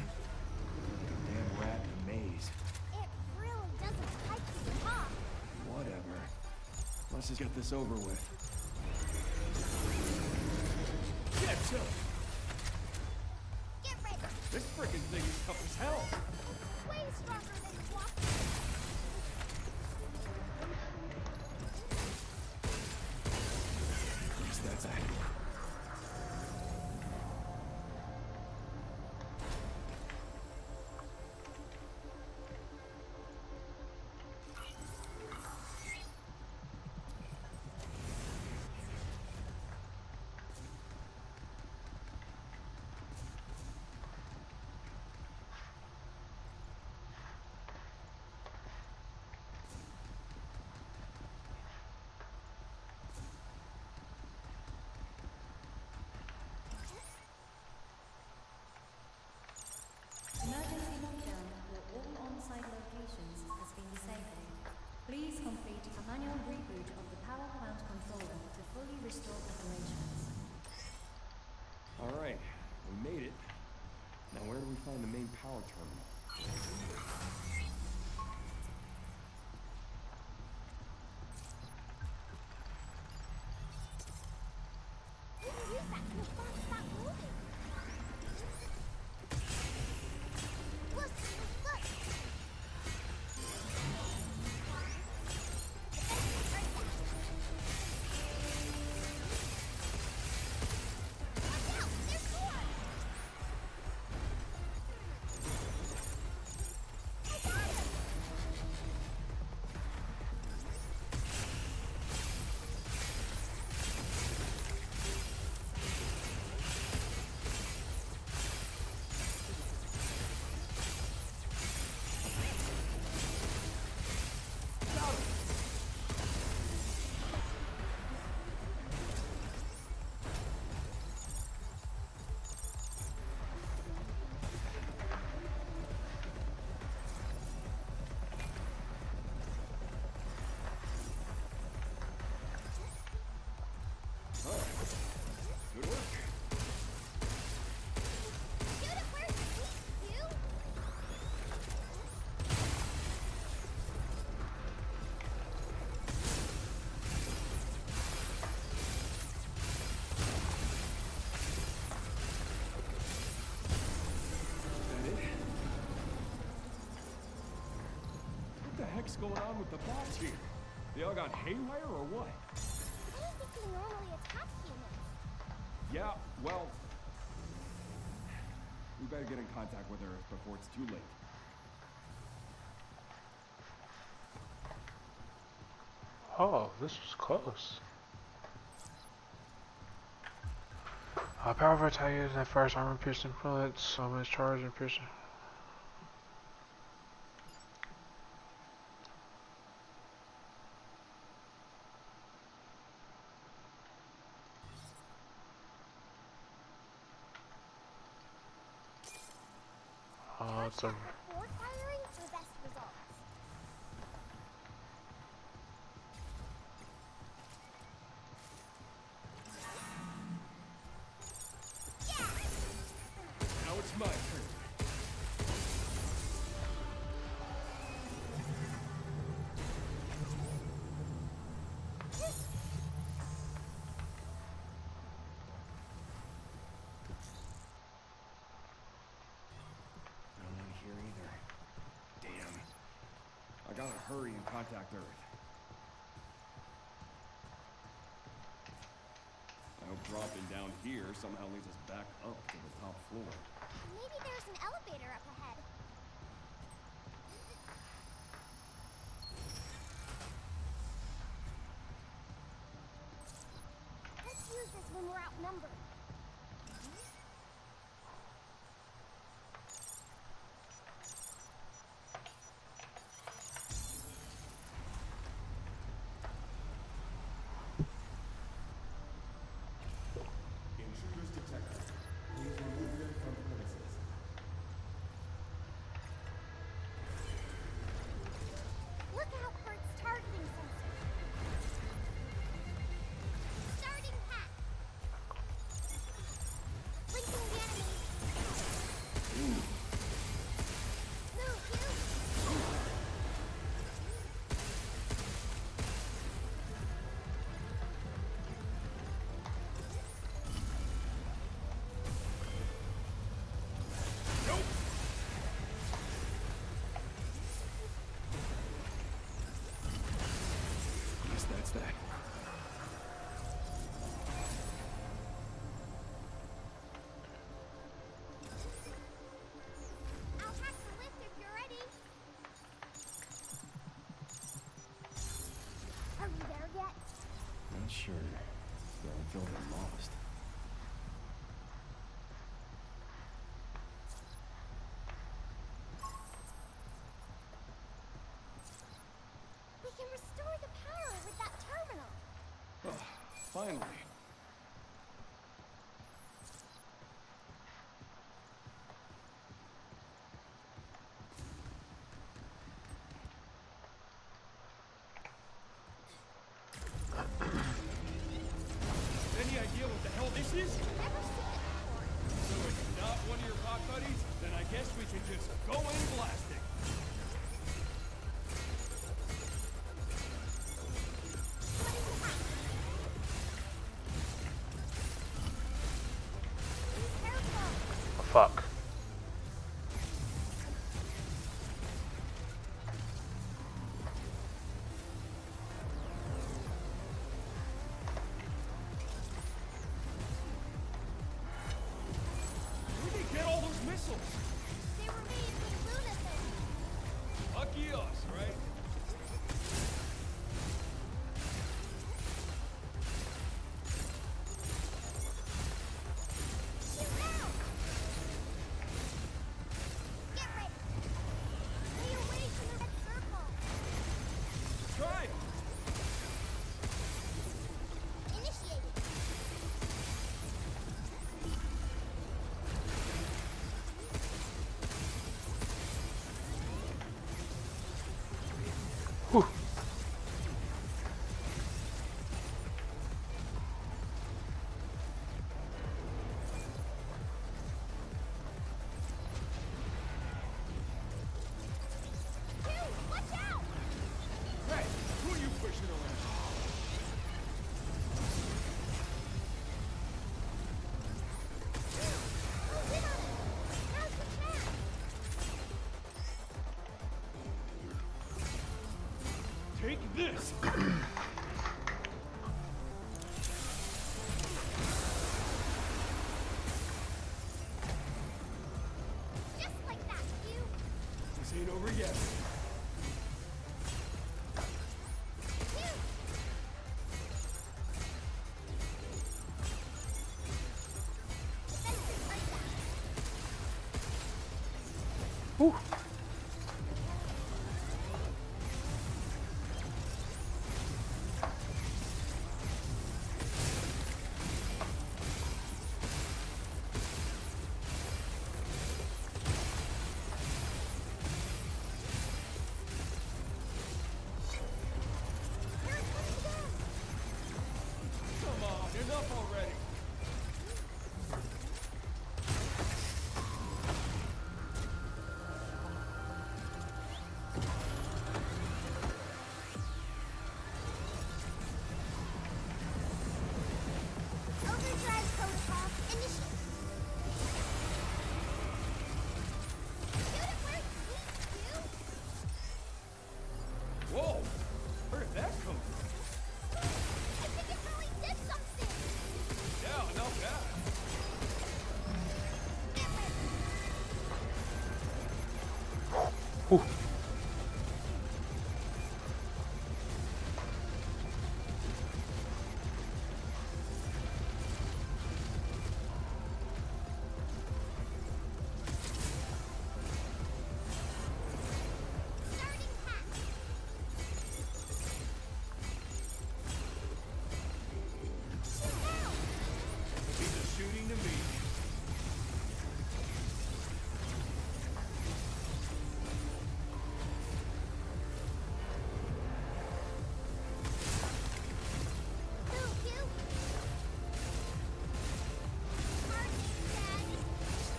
Like a damn rat in a maze. It really doesn't like you, huh? Whatever. Let's just get this over with. Get to it! Get ready. This freaking thing is tough as hell. Way stronger than walk. At least that's that. Emergency lockdown for all on-site locations has been disabled. Please complete a manual reboot of the power plant controller to fully restore operations. Alright, we made it. Now where do we find the main power terminal? We can use that to make bombs stop moving. Look, look. Watch out, there's more. I got it. heck's going on with the bots here? They all got haywire or what? I don't think they normally attack humans. Yeah, well, we better get in contact with her before it's too late. Oh, this was close. Powerful attack is at first armor piercing bullets, so much charge and piercing. Oh, it's a... Before firing for the best results. Now it's my turn. No one here either. Damn. I gotta hurry and contact Earth. I hope dropping down here somehow leads us back up to the top floor. Maybe there's an elevator up ahead. Let's use this when we're outnumbered. Intruders detected. Please remove them from premises. Look out for its targeting sensor. Starting hack. Linking the enemy. Move, you. Guess that's that. I'll hack the lift if you're ready. Are we there yet? Not sure. Still feel a bit lost. We can restore the power with that terminal. Finally. Any idea what the hell this is? Never seen it before. So it's not one of your bot buddies? Then I guess we should just go in blasting. Oh, fuck. Where'd they get all those missiles? They were made with lunacy. Lucky us, right? Shoot now. Get ready. Stay away from the red circle. Try! Initiated. yet. Whew. Come on, enough already. Overdrive protocol initiate. Shoot it where it needs to. Whoa! Where did that come from? I think it really did something. Yeah, not bad. Whew. He's just shooting to me.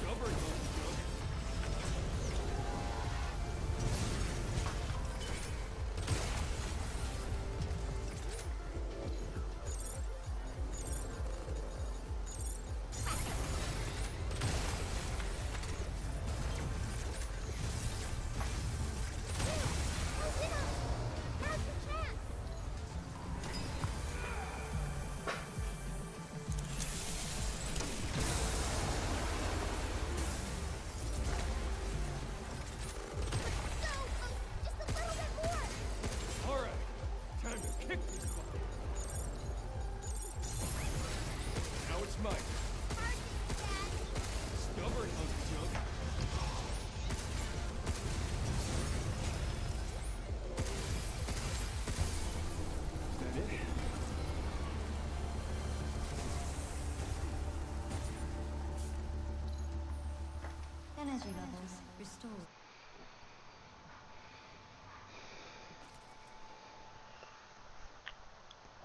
Stubborn little junk. Alright, time to kick this butt. Now it's mine. Stubborn hunk of junk. Is that it? Energy levels restored.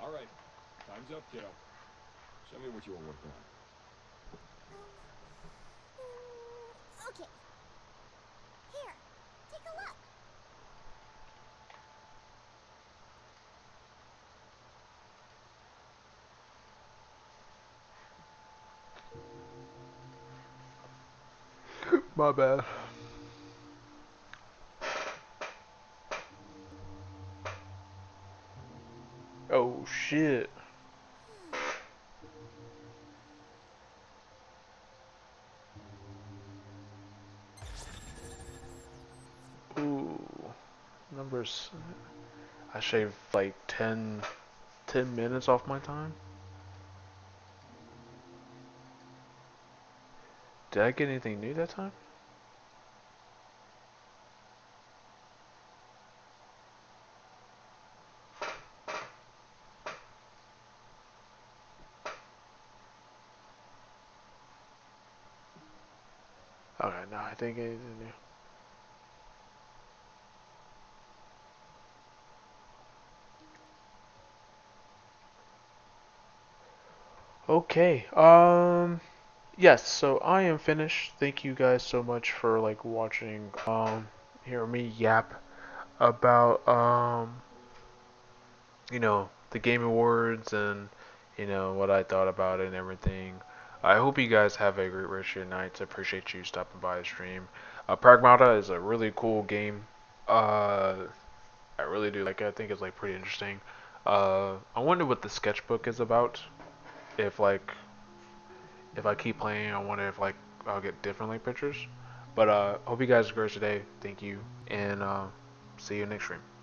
Alright, time's up, kiddo. Show me what you were working on. Okay. Here, take a look. My bad. Oh shit. Ooh. Numbers. I shaved like 10 minutes off my time. Did I get anything new that time? Okay, no, I think anything new. Okay, yes, so I am finished. Thank you guys so much for like watching, hear me yap about, the Game Awards and, what I thought about it and everything. I hope you guys have a great rest of your night. I appreciate you stopping by the stream. Pragmata is a really cool game. I really do like it. I think it's like pretty interesting. I wonder what the sketchbook is about. If like, if I keep playing, I wonder if like I'll get different like pictures. But hope you guys are great today. Thank you, and see you next stream.